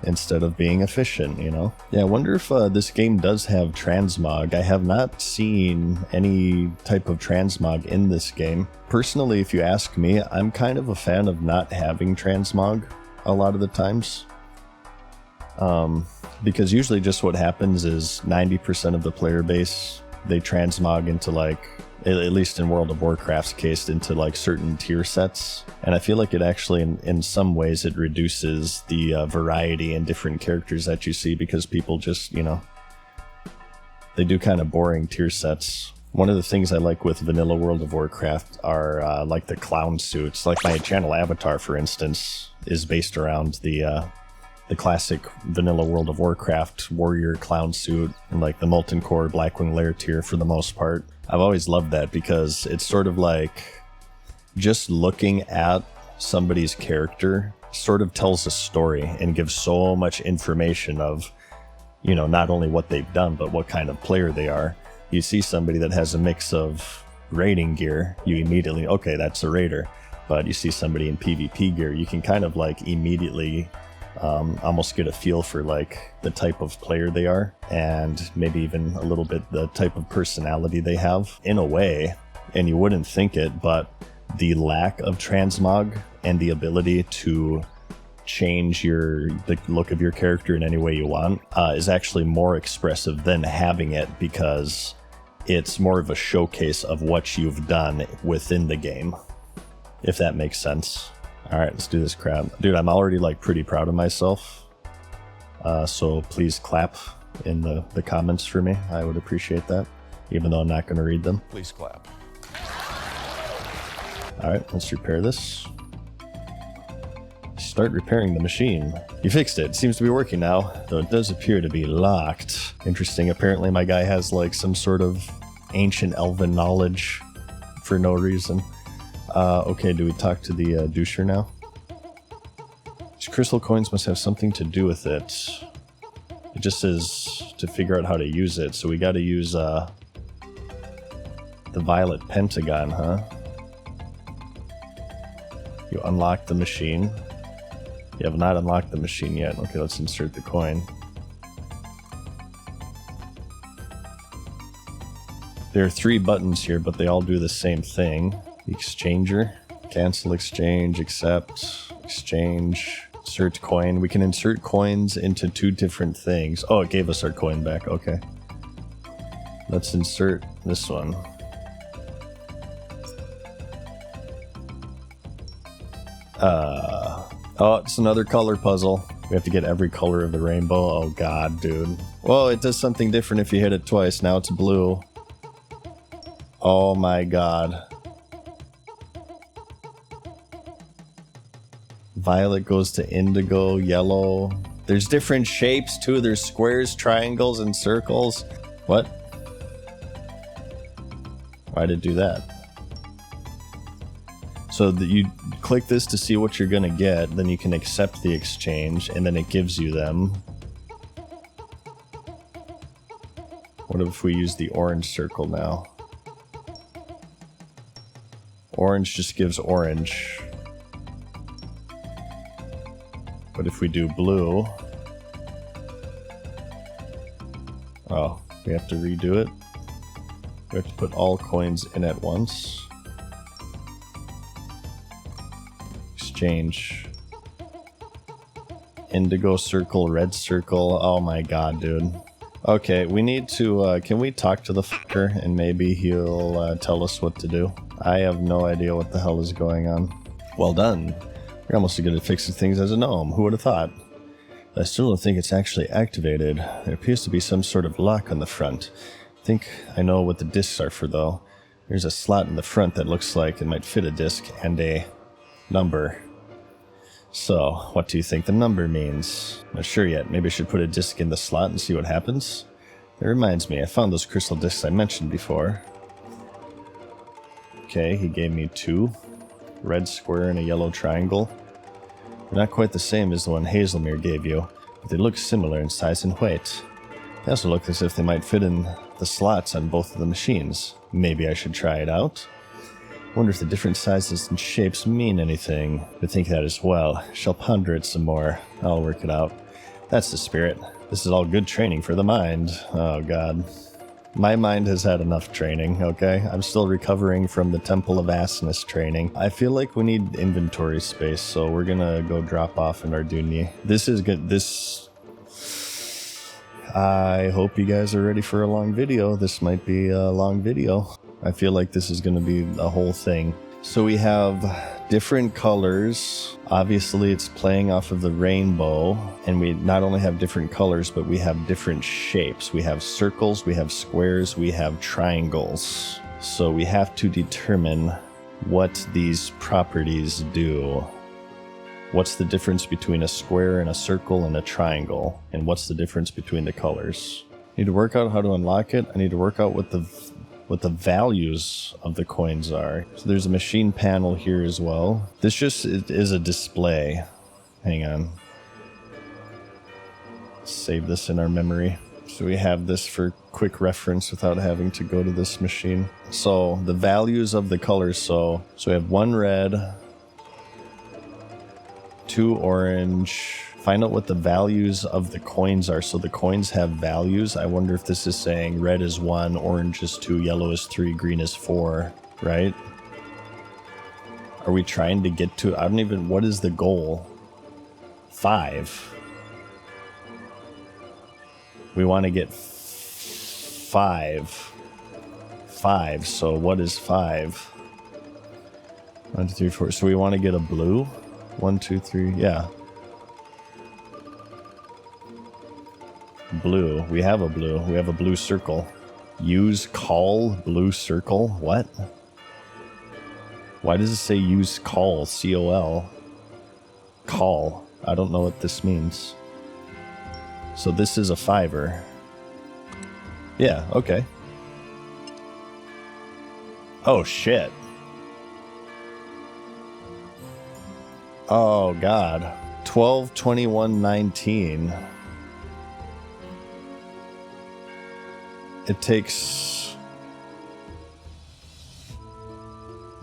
instead of being efficient, you know? Yeah, I wonder if this game does have transmog. I have not seen any type of transmog in this game. Personally, if you ask me, I'm kind of a fan of not having transmog a lot of the times. Because usually just what happens is 90% of the player base, they transmog into like, at least in World of Warcraft's case, into like certain tier sets. And I feel like it actually, in some ways, it reduces the variety in different characters that you see because people just, you know, they do kind of boring tier sets. One of the things I like with vanilla World of Warcraft are like the clown suits. Like my channel avatar, for instance, is based around the classic vanilla World of Warcraft warrior clown suit and like the Molten Core Blackwing Lair tier for the most part. I've always loved that because it's sort of like just looking at somebody's character sort of tells a story and gives so much information of, you know, not only what they've done, but what kind of player they are. You see somebody that has a mix of raiding gear, you immediately, okay, that's a raider. But you see somebody in PvP gear, you can kind of like immediately almost get a feel for like the type of player they are and maybe even a little bit the type of personality they have in a way. And you wouldn't think it, but the lack of transmog and the ability to change the look of your character in any way you want is actually more expressive than having it, because it's more of a showcase of what you've done within the game, if that makes sense. All right, let's do this crap. Dude, I'm already like pretty proud of myself. So please clap in the comments for me. I would appreciate that, even though I'm not going to read them. Please clap. All right, let's repair this. Start repairing the machine. You fixed it. It seems to be working now, though it does appear to be locked. Interesting. Apparently my guy has like some sort of ancient elven knowledge for no reason. Okay, do we talk to the doucher now? These crystal coins must have something to do with it. It just says to figure out how to use it, so we gotta use the violet pentagon, huh? You unlock the machine. You have not unlocked the machine yet. Okay, let's insert the coin. There are 3 buttons here, but they all do the same thing. Exchanger, cancel exchange, accept, exchange, insert coin. We can insert coins into 2 different things. Oh, it gave us our coin back. Okay. Let's insert this one. Oh, it's another color puzzle. We have to get every color of the rainbow. Oh god, dude. Well, it does something different if you hit it twice. Now it's blue. Oh my god. Violet goes to indigo, yellow. There's different shapes too. There's squares, triangles, and circles. What? Why did it do that? So that you click this to see what you're gonna get, then you can accept the exchange, and then it gives you them. What if we use the orange circle now? Orange just gives orange. But if we do blue... Oh, we have to redo it. We have to put all coins in at once. Exchange. Indigo circle, red circle. Oh my god, dude. Okay, we need to, can we talk to the fucker and maybe he'll tell us what to do? I have no idea what the hell is going on. Well done. You're almost as good at fixing things as a gnome. Who would have thought? I still don't think it's actually activated. There appears to be some sort of lock on the front. I think I know what the discs are for, though. There's a slot in the front that looks like it might fit a disc and a number. So, what do you think the number means? Not sure yet. Maybe I should put a disc in the slot and see what happens. It reminds me, I found those crystal discs I mentioned before. Okay, he gave me 2. Red square and a yellow triangle. They're not quite the same as the one Hazelmere gave you, but they look similar in size and weight. They also look as if they might fit in the slots on both of the machines. Maybe I should try it out. Wonder if the different sizes and shapes mean anything. I think that as well. Shall ponder it some more. I'll work it out. That's the spirit. This is all good training for the mind. Oh god. My mind has had enough training, okay? I'm still recovering from the Temple of Assness training. I feel like we need inventory space, so we're gonna go drop off in Arduni. This is good. I hope you guys are ready for a long video. This might be a long video. I feel like this is going to be a whole thing. So we have different colors. Obviously, it's playing off of the rainbow. And we not only have different colors, but we have different shapes. We have circles, we have squares, we have triangles. So we have to determine what these properties do. What's the difference between a square and a circle and a triangle? And what's the difference between the colors? I need to work out how to unlock it. I need to work out what the values of the coins are. So there's a machine panel here as well. This just is a display. Hang on. Save this in our memory. So we have this for quick reference without having to go to this machine. So the values of the colors. So we have 1 red, 2 orange. Find out what the values of the coins are. So the coins have values. I wonder if this is saying red is 1, orange is 2, yellow is 3, green is 4, right? Are we trying to get to, I don't even, what is the goal? 5. We want to get 5. 5, so what is 5? 1, 2, 3, 4. So we want to get a blue? 1, 2, 3, yeah. Blue. We have a blue. We have a blue circle. Use call blue circle? What? Why does it say use call? C-O-L. Call. I don't know what this means. So this is a 5er. Yeah, okay. Oh, shit. Oh, God. 12, 21, 19. It takes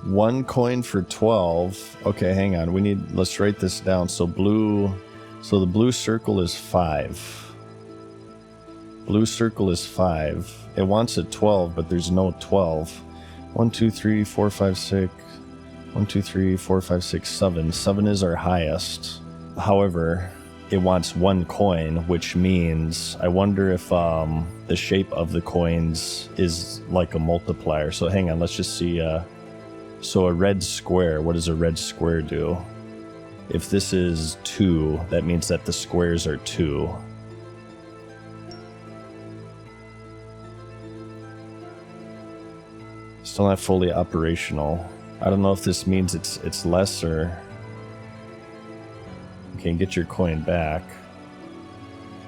1 coin for 12. Okay, hang on. Let's write this down. So the blue circle is 5. Blue circle is 5. It wants a 12, but there's no 12. 1, 2, 3, 4, 5, 6. 1, 2, 3, 4, 5, 6, 7. 7 is our highest. However, it wants 1 coin, which means I wonder if the shape of the coins is like a multiplier. So hang on, let's just see. So a red square, what does a red square do? If this is 2, that means that the squares are 2. Still not fully operational. I don't know if this means it's less or... Okay, get your coin back.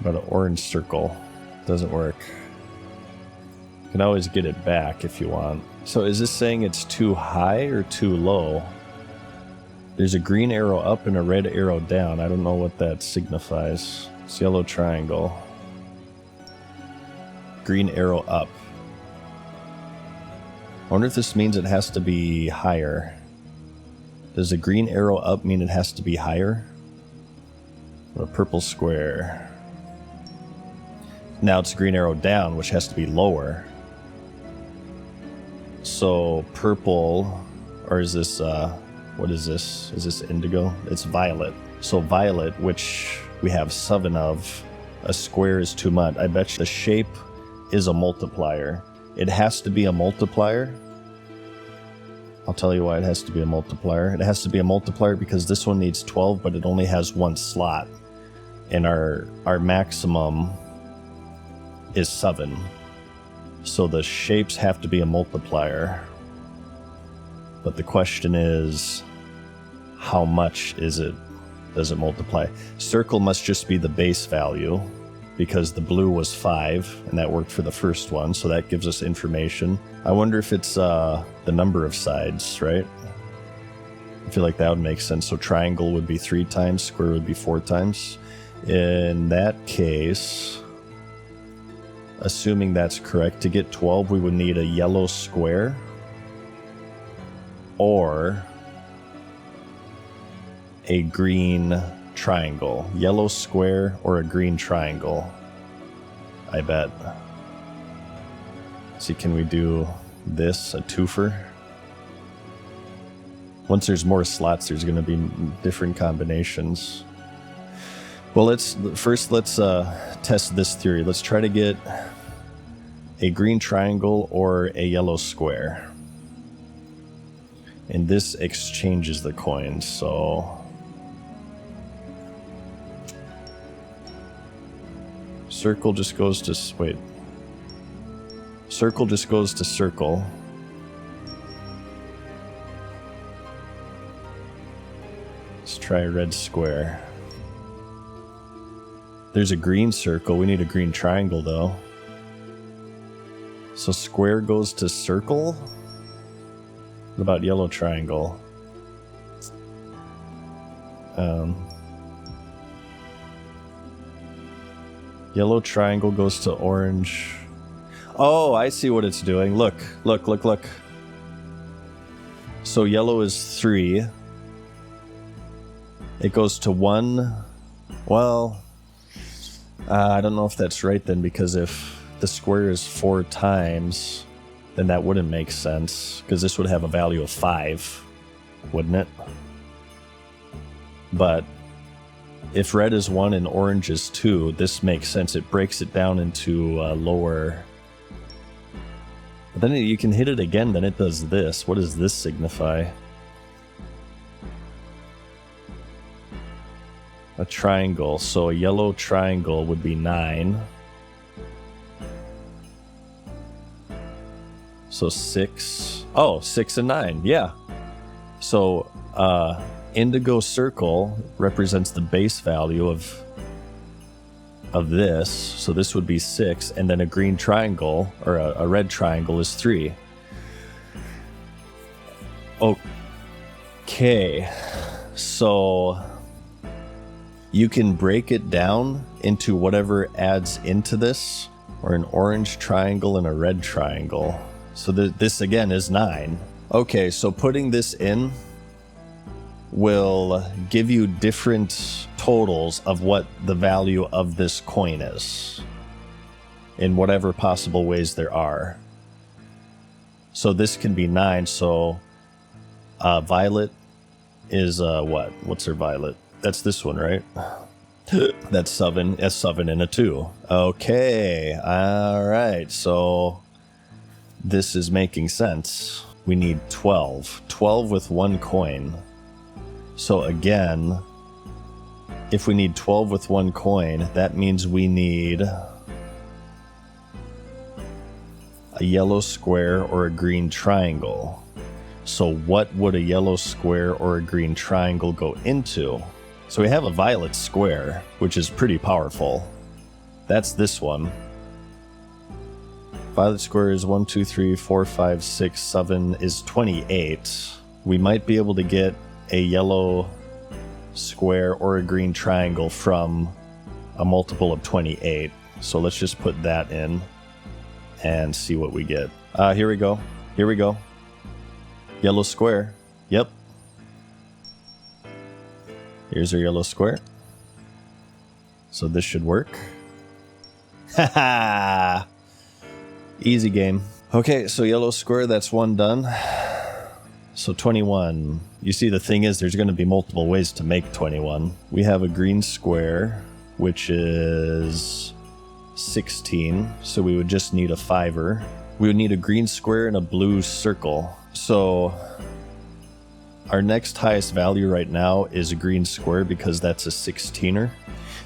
But an orange circle doesn't work. You can always get it back if you want. So is this saying it's too high or too low? There's a green arrow up and a red arrow down. I don't know what that signifies. It's yellow triangle. Green arrow up. I wonder if this means it has to be higher. Does a green arrow up mean it has to be higher? Or a purple square. Now it's a green arrow down, which has to be lower. So purple, or is this, what is this? Is this indigo? It's violet. So violet, which we have 7 of, a square is too much. I bet you the shape is a multiplier. It has to be a multiplier. I'll tell you why it has to be a multiplier. It has to be a multiplier because this one needs 12, but it only has one slot. And our maximum is 7. So the shapes have to be a multiplier. But the question is, how much does it multiply? Circle must just be the base value because the blue was 5 and that worked for the first one, so that gives us information. I wonder if it's the number of sides, right? I feel like that would make sense. So triangle would be 3 times, square would be 4 times. In that case, assuming that's correct, to get 12 we would need a yellow square or a green triangle. Yellow square or a green triangle, I bet. See, can we do this, a twofer? Once there's more slots, there's going to be different combinations. Well, let's test this theory. Let's try to get a green triangle or a yellow square. And this exchanges the coins, so... Circle just goes to... wait. Circle just goes to circle. Let's try a red square. There's a green circle. We need a green triangle, though. So square goes to circle? What about yellow triangle? Yellow triangle goes to orange. Oh, I see what it's doing. Look. So yellow is 3. It goes to 1. Well, I don't know if that's right then, because if the square is 4 times, then that wouldn't make sense, because this would have a value of 5, wouldn't it? But if red is 1 and orange is 2, this makes sense. It breaks it down into lower. But then you can hit it again, then it does this. What does this signify? A triangle. So a yellow triangle would be 9. So 6. Oh, 6 and 9. Yeah. So indigo circle represents the base value of this. So this would be 6. And then a green triangle, or a red triangle, is 3. Okay. So you can break it down into whatever adds into this, or an orange triangle and a red triangle. So this again is 9. Okay, so putting this in will give you different totals of what the value of this coin is in whatever possible ways there are. So this can be 9. So violet is what? What's her violet? That's this one, right? That's 7. That's 7 and a 2. Okay. All right. So this is making sense. We need 12. 12 with 1 coin. So again, if we need 12 with 1 coin, that means we need a yellow square or a green triangle. So what would a yellow square or a green triangle go into? So we have a violet square, which is pretty powerful. That's this one. Violet square is 1, 2, 3, 4, 5, 6, 7 is 28. We might be able to get a yellow square or a green triangle from a multiple of 28. So let's just put that in and see what we get. Here we go. Yellow square. Yep. Here's our yellow square. So this should work. Haha! Easy game. Okay, so yellow square, that's 1 done. So 21. You see, the thing is, there's going to be multiple ways to make 21. We have a green square. which is 16. So we would just need a 5er. We would need a green square and a blue circle. So our next highest value right now is a green square because that's a 16er.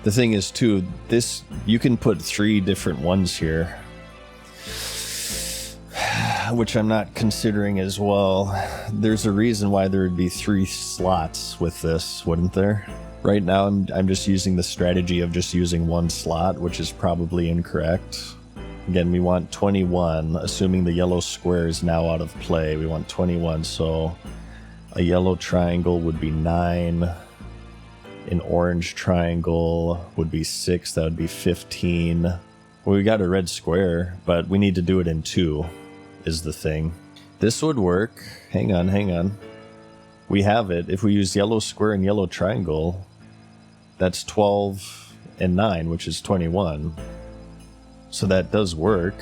The thing is too, this, you can put 3 different ones here, which I'm not considering as well. There's a reason why there would be 3 slots with this, wouldn't there? Right now I'm just using the strategy of just using 1 slot, which is probably incorrect. Again, we want 21, assuming the yellow square is now out of play. We want 21, so a yellow triangle would be 9. An orange triangle would be 6. That would be 15. Well, we got a red square, but we need to do it in 2, is the thing. This would work. Hang on. We have it. If we use yellow square and yellow triangle, that's 12 and 9, which is 21. So that does work.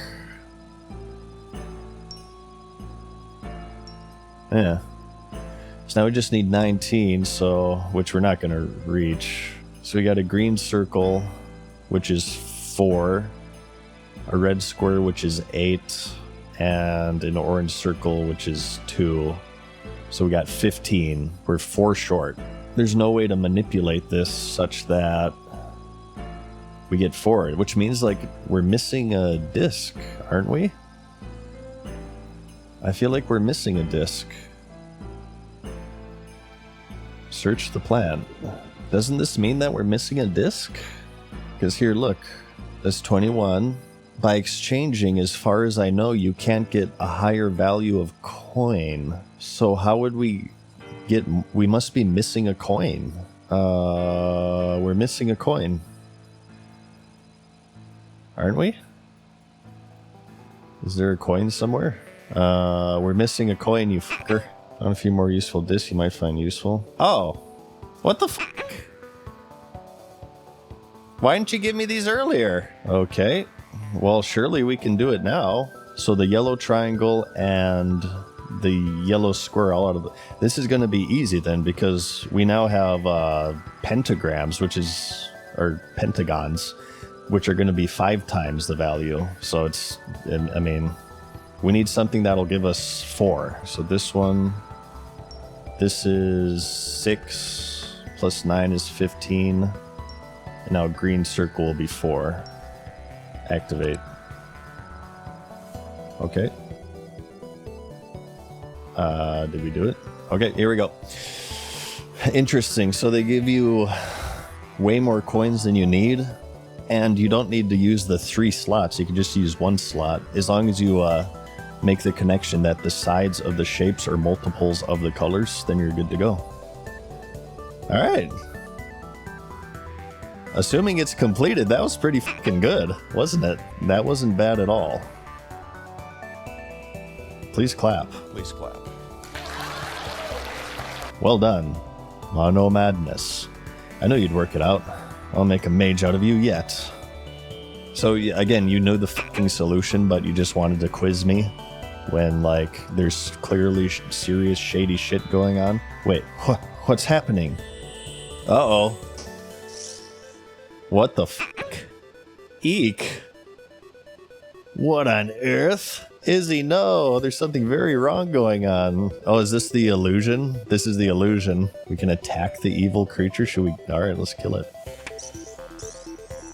Yeah. So now we just need 19, so which we're not going to reach. So we got a green circle, which is 4, a red square, which is 8, and an orange circle, which is 2. So we got 15. We're 4 short. There's no way to manipulate this such that we get 4, which means like we're missing a disc, aren't we? I feel like we're missing a disc. Search the plan. Doesn't this mean that we're missing a disc? Because here, look, that's 21. By exchanging, as far as I know, you can't get a higher value of coin. So how would we get... We must be missing a coin. We're missing a coin. Aren't we? Is there a coin somewhere? We're missing a coin, you fucker. On a few more useful discs you might find useful. Oh! What the fuck? Why didn't you give me these earlier? Okay. Well, surely we can do it now. So the yellow triangle and the yellow square all out of the... This is going to be easy then, because we now have pentagrams, which is... or pentagons, which are going to be 5 times the value. So it's... I mean... We need something that'll give us 4. So this one... This is 6, plus 9 is 15. And now green circle will be 4. Activate. Okay. Did we do it? Okay, here we go. Interesting. So they give you way more coins than you need, and you don't need to use the 3 slots. You can just use 1 slot, as long as you make the connection that the sides of the shapes are multiples of the colors, then you're good to go. All right. Assuming it's completed, that was pretty fucking good, wasn't it? That wasn't bad at all. Please clap. Please clap. Well done. Mono Madness. I know you'd work it out. I'll make a mage out of you yet. So, again, you know the fucking solution, but you just wanted to quiz me when, like, there's clearly serious shady shit going on. Wait, what's happening? Uh-oh. What the fuck? Eek. What on earth? Izzy, no, there's something very wrong going on. Oh, is this the illusion? This is the illusion. We can attack the evil creature. Should we? Alright, let's kill it.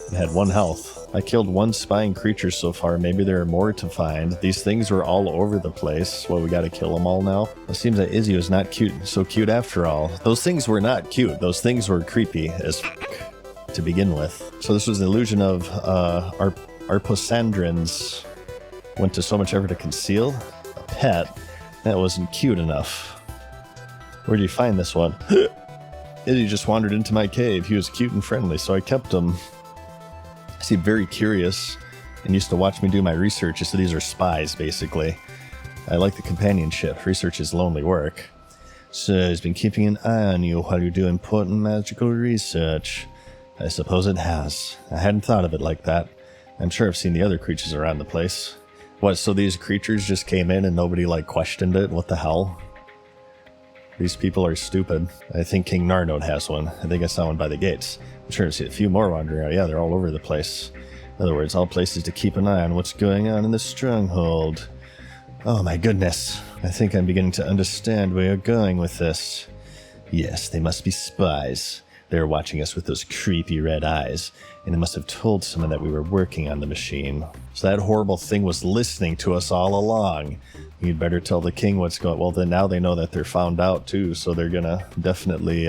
It had 1 health. I killed 1 spying creature so far. Maybe there are more to find. These things were all over the place. Well, we gotta kill them all now. It seems that Izzy was not so cute after all. Those things were not cute. Those things were creepy as fuck to begin with. So this was the illusion of Arposandrins. Went to so much effort to conceal a pet. That wasn't cute enough. Where'd you find this one? Izzy just wandered into my cave. He was cute and friendly, so I kept him. He seemed very curious and used to watch me do my research. So these are spies, basically. I like the companionship. Research is lonely work. So he's been keeping an eye on you while you do important magical research. I suppose it has. I hadn't thought of it like that. I'm sure I've seen the other creatures around the place. What, so these creatures just came in and nobody, like, questioned it? What the hell? These people are stupid. I think King Narnode has one. I think I saw one by the gates. I'm sure to see a few more wandering out. Yeah, they're all over the place. In other words, all places to keep an eye on what's going on in the stronghold. Oh my goodness. I think I'm beginning to understand where you're going with this. Yes, they must be spies. They're watching us with those creepy red eyes, and they must have told someone that we were working on the machine. So that horrible thing was listening to us all along. You'd better tell the king what's going on. Well, then now they know that they're found out too, so they're gonna definitely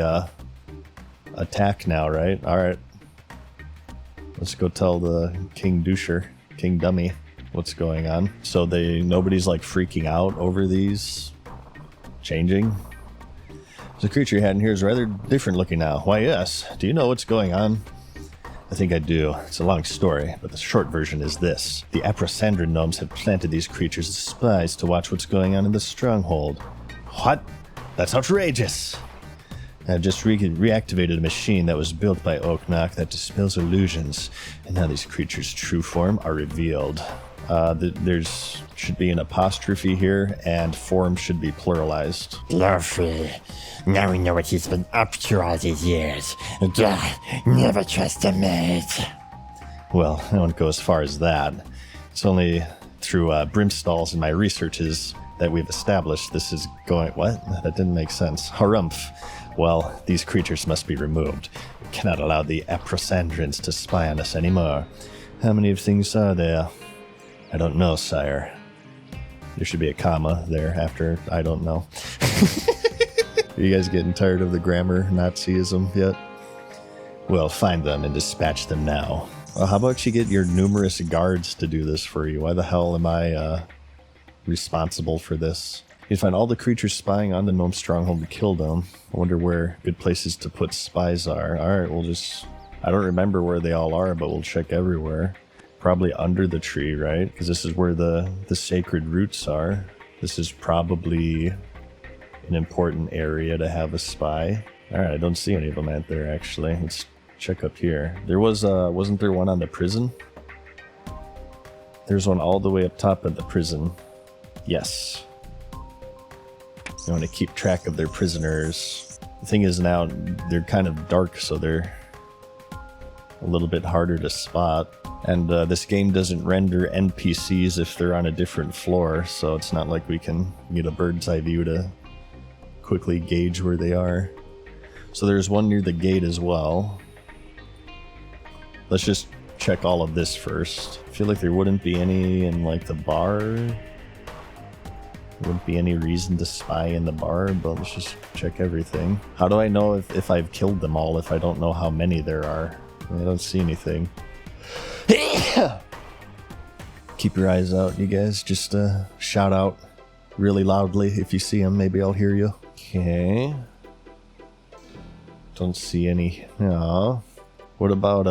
attack now, right? Alright. Let's go tell the King Doucher, King Dummy, what's going on. So nobody's like freaking out over these changing. The creature you had in here is rather different looking now. Why, yes. Do you know what's going on? I think I do. It's a long story, but the short version is this. The Aprosandran gnomes have planted these creatures as spies to watch what's going on in the stronghold. What? That's outrageous! I've just reactivated a machine that was built by Oaknock that dispels illusions, and now these creatures' true form are revealed. There's should be an apostrophe here, and form should be pluralized. Lovely. Now we know what he's been up to all these years. God, never trust a mate. Well, I won't go as far as that. It's only through brimstalls and my researches that we've established this is going... What? That didn't make sense. Harumph. Well, these creatures must be removed. We cannot allow the Aprosandrans to spy on us anymore. How many of things are there? I don't know, sire. There should be a comma there after I don't know. Are you guys getting tired of the grammar Nazism yet? Well, find them and dispatch them now. Well, how about you get your numerous guards to do this for you? Why the hell am I responsible for this? You find all the creatures spying on the gnome stronghold to kill them. I wonder where good places to put spies are. Alright, we'll just... I don't remember where they all are, but we'll check everywhere. Probably under the tree, right? Because this is where the sacred roots are. This is probably an important area to have a spy. Alright, I don't see any of them out there, actually. Let's check up here. There was, wasn't there one on the prison? There's one all the way up top of the prison. Yes. You want to keep track of their prisoners. The thing is now, they're kind of dark, so they're a little bit harder to spot. And this game doesn't render NPCs if they're on a different floor, so it's not like we can get a bird's eye view to quickly gauge where they are. So there's one near the gate as well. Let's just check all of this first. I feel like there wouldn't be any in like the bar. There wouldn't be any reason to spy in the bar, but let's just check everything. How do I know if I've killed them all if I don't know how many there are? I don't see anything. Keep your eyes out, you guys. Just shout out really loudly if you see them. Maybe I'll hear you. Okay. Don't see any. No. What about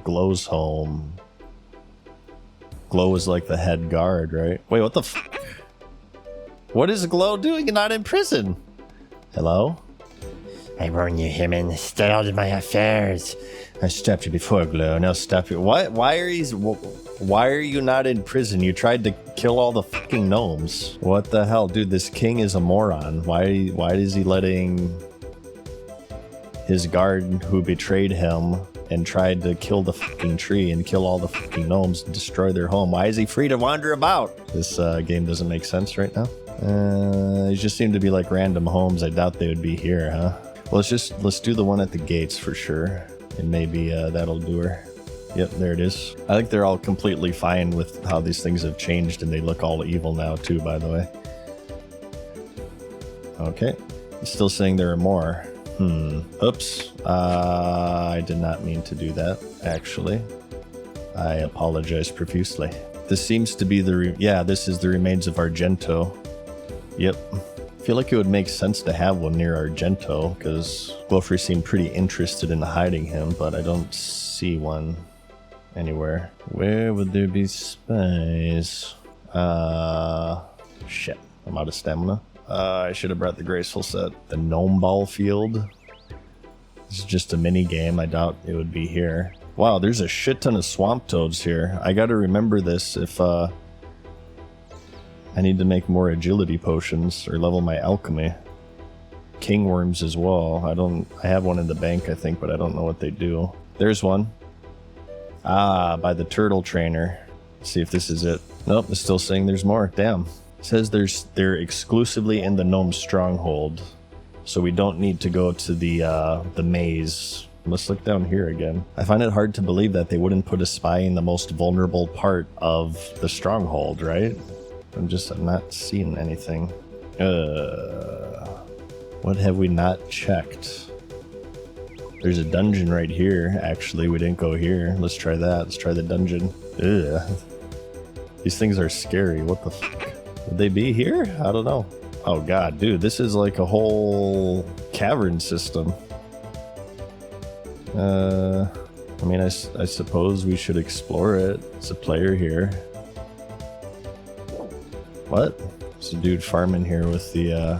Glow's home? Glow is like the head guard, right? Wait, what the fuck? What is Glow doing and not in prison? Hello? I warn you, Himan, stay out of my affairs. I stopped you before, Glow. Now stop you. Why are you not in prison? You tried to kill all the fucking gnomes. What the hell? Dude, this king is a moron. Why is he letting his guard who betrayed him and tried to kill the fucking tree and kill all the fucking gnomes and destroy their home? Why is he free to wander about? This game doesn't make sense right now. These just seem to be like random homes. I doubt they would be here, huh? Well, let's do the one at the gates for sure. And maybe that'll do her. Yep, there it is. I think they're all completely fine with how these things have changed, and they look all evil now too, by the way. Okay. Still saying there are more. Oops. I did not mean to do that, actually. I apologize profusely. This seems to be this is the remains of Argento. Yep. I feel like it would make sense to have one near Argento, because Glowfrey seemed pretty interested in hiding him, but I don't see one anywhere. Where would there be spies? Shit. I'm out of stamina. I should have brought the graceful set. The gnome ball field. This is just a mini game. I doubt it would be here. Wow, there's a shit ton of swamp toads here. I gotta remember this if I need to make more agility potions or level my alchemy. king worms as well. I have one in the bank, I think, but I don't know what they do. There's one. Ah, by the turtle trainer. Let's see if this is it. Nope, it's still saying there's more. Damn. It says they're exclusively in the gnome stronghold. So we don't need to go to the maze. Let's look down here again. I find it hard to believe that they wouldn't put a spy in the most vulnerable part of the stronghold, right? I'm not seeing anything. What have we not checked? There's a dungeon right here, actually. We didn't go here. Let's try that. Let's try the dungeon. Ugh. These things are scary. What the fuck? Would they be here? I don't know. Oh god, dude, this is like a whole cavern system. I mean, I suppose we should explore it. It's a player here. What? It's a dude farming here with the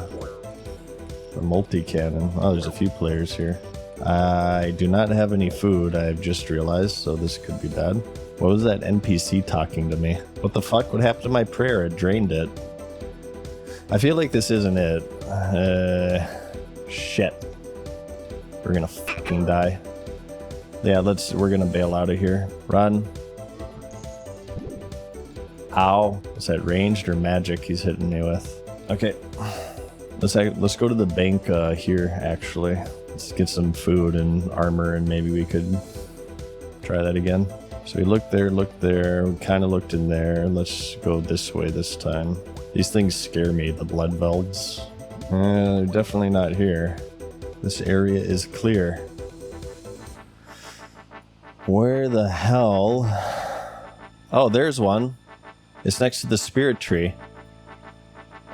multi-cannon. Oh, there's a few players here. I do not have any food, I've just realized, so this could be bad. What was that NPC talking to me? What the fuck? What happened to my prayer? It drained it. I feel like this isn't it. Shit. We're gonna fucking die. Yeah, we're gonna bail out of here. Run. Ow. Is that ranged or magic he's hitting me with? Okay. Let's go to the bank here, actually. Let's get some food and armor, and maybe we could try that again. So we looked there, we kind of looked in there. Let's go this way this time. These things scare me, the blood velds. They're definitely not here. This area is clear. Where the hell? Oh, there's one. It's next to the spirit tree.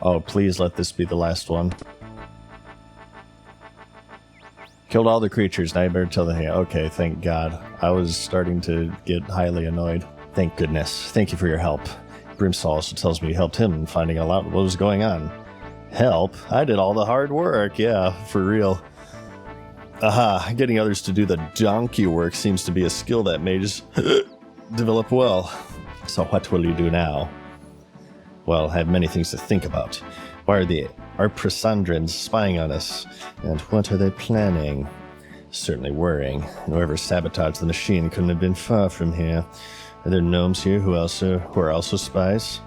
Oh, please let this be the last one. Killed all the creatures, now you better tell the hey. Okay, thank God. I was starting to get highly annoyed. Thank goodness. Thank you for your help. Brimstall also tells me you helped him in finding out what was going on. Help? I did all the hard work, yeah, for real. Aha, getting others to do the donkey work seems to be a skill that mages develop well. So what will you do now? Well, I have many things to think about. Why are Prasandrins spying on us? And what are they planning? Certainly worrying. Whoever sabotaged the machine couldn't have been far from here. Are there gnomes here who are also spies?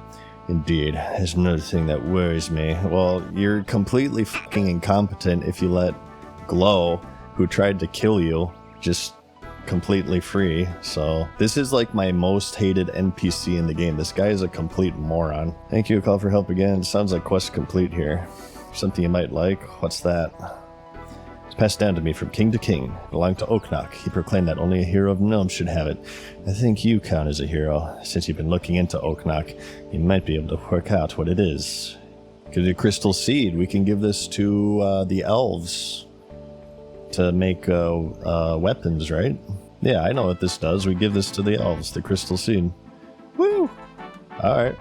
Indeed, there's another thing that worries me. Well, you're completely fucking incompetent if you let Glow, who tried to kill you, just completely free. So this is like my most hated NPC in the game. This guy is a complete moron. Thank you, call for help again. Sounds like quest complete here. Something you might like. What's that? It's passed down to me from king to king. Belonged to Oknok. He proclaimed that only a hero of gnomes should have it. I think you count as a hero. Since you've been looking into Oknok, you might be able to work out what it is. Give the crystal seed. We can give this to the elves to make weapons, right? Yeah, I know what this does. We give this to the elves, the crystal seed. Woo! Alright.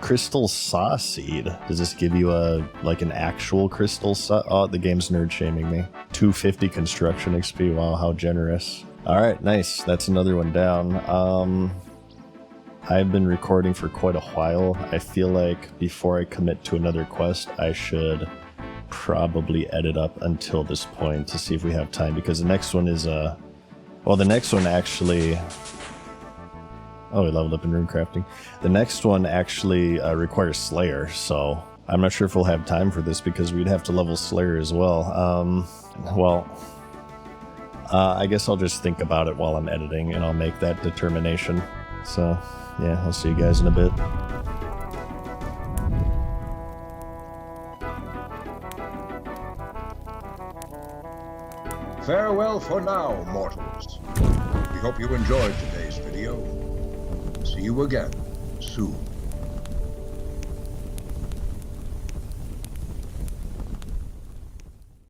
Crystal saw seed. Does this give you an actual crystal saw? Oh, the game's nerd shaming me. 250 construction XP. Wow, how generous. Alright, nice. That's another one down. I've been recording for quite a while. I feel like before I commit to another quest, I should probably edit up until this point to see if we have time, because the next one is well, the next one actually... Oh, we leveled up in rune crafting. The next one actually requires Slayer, so I'm not sure if we'll have time for this because we'd have to level Slayer as well. I guess I'll just think about it while I'm editing and I'll make that determination. So, yeah, I'll see you guys in a bit. Farewell for now, mortals. We hope you enjoyed today's video. See you again soon.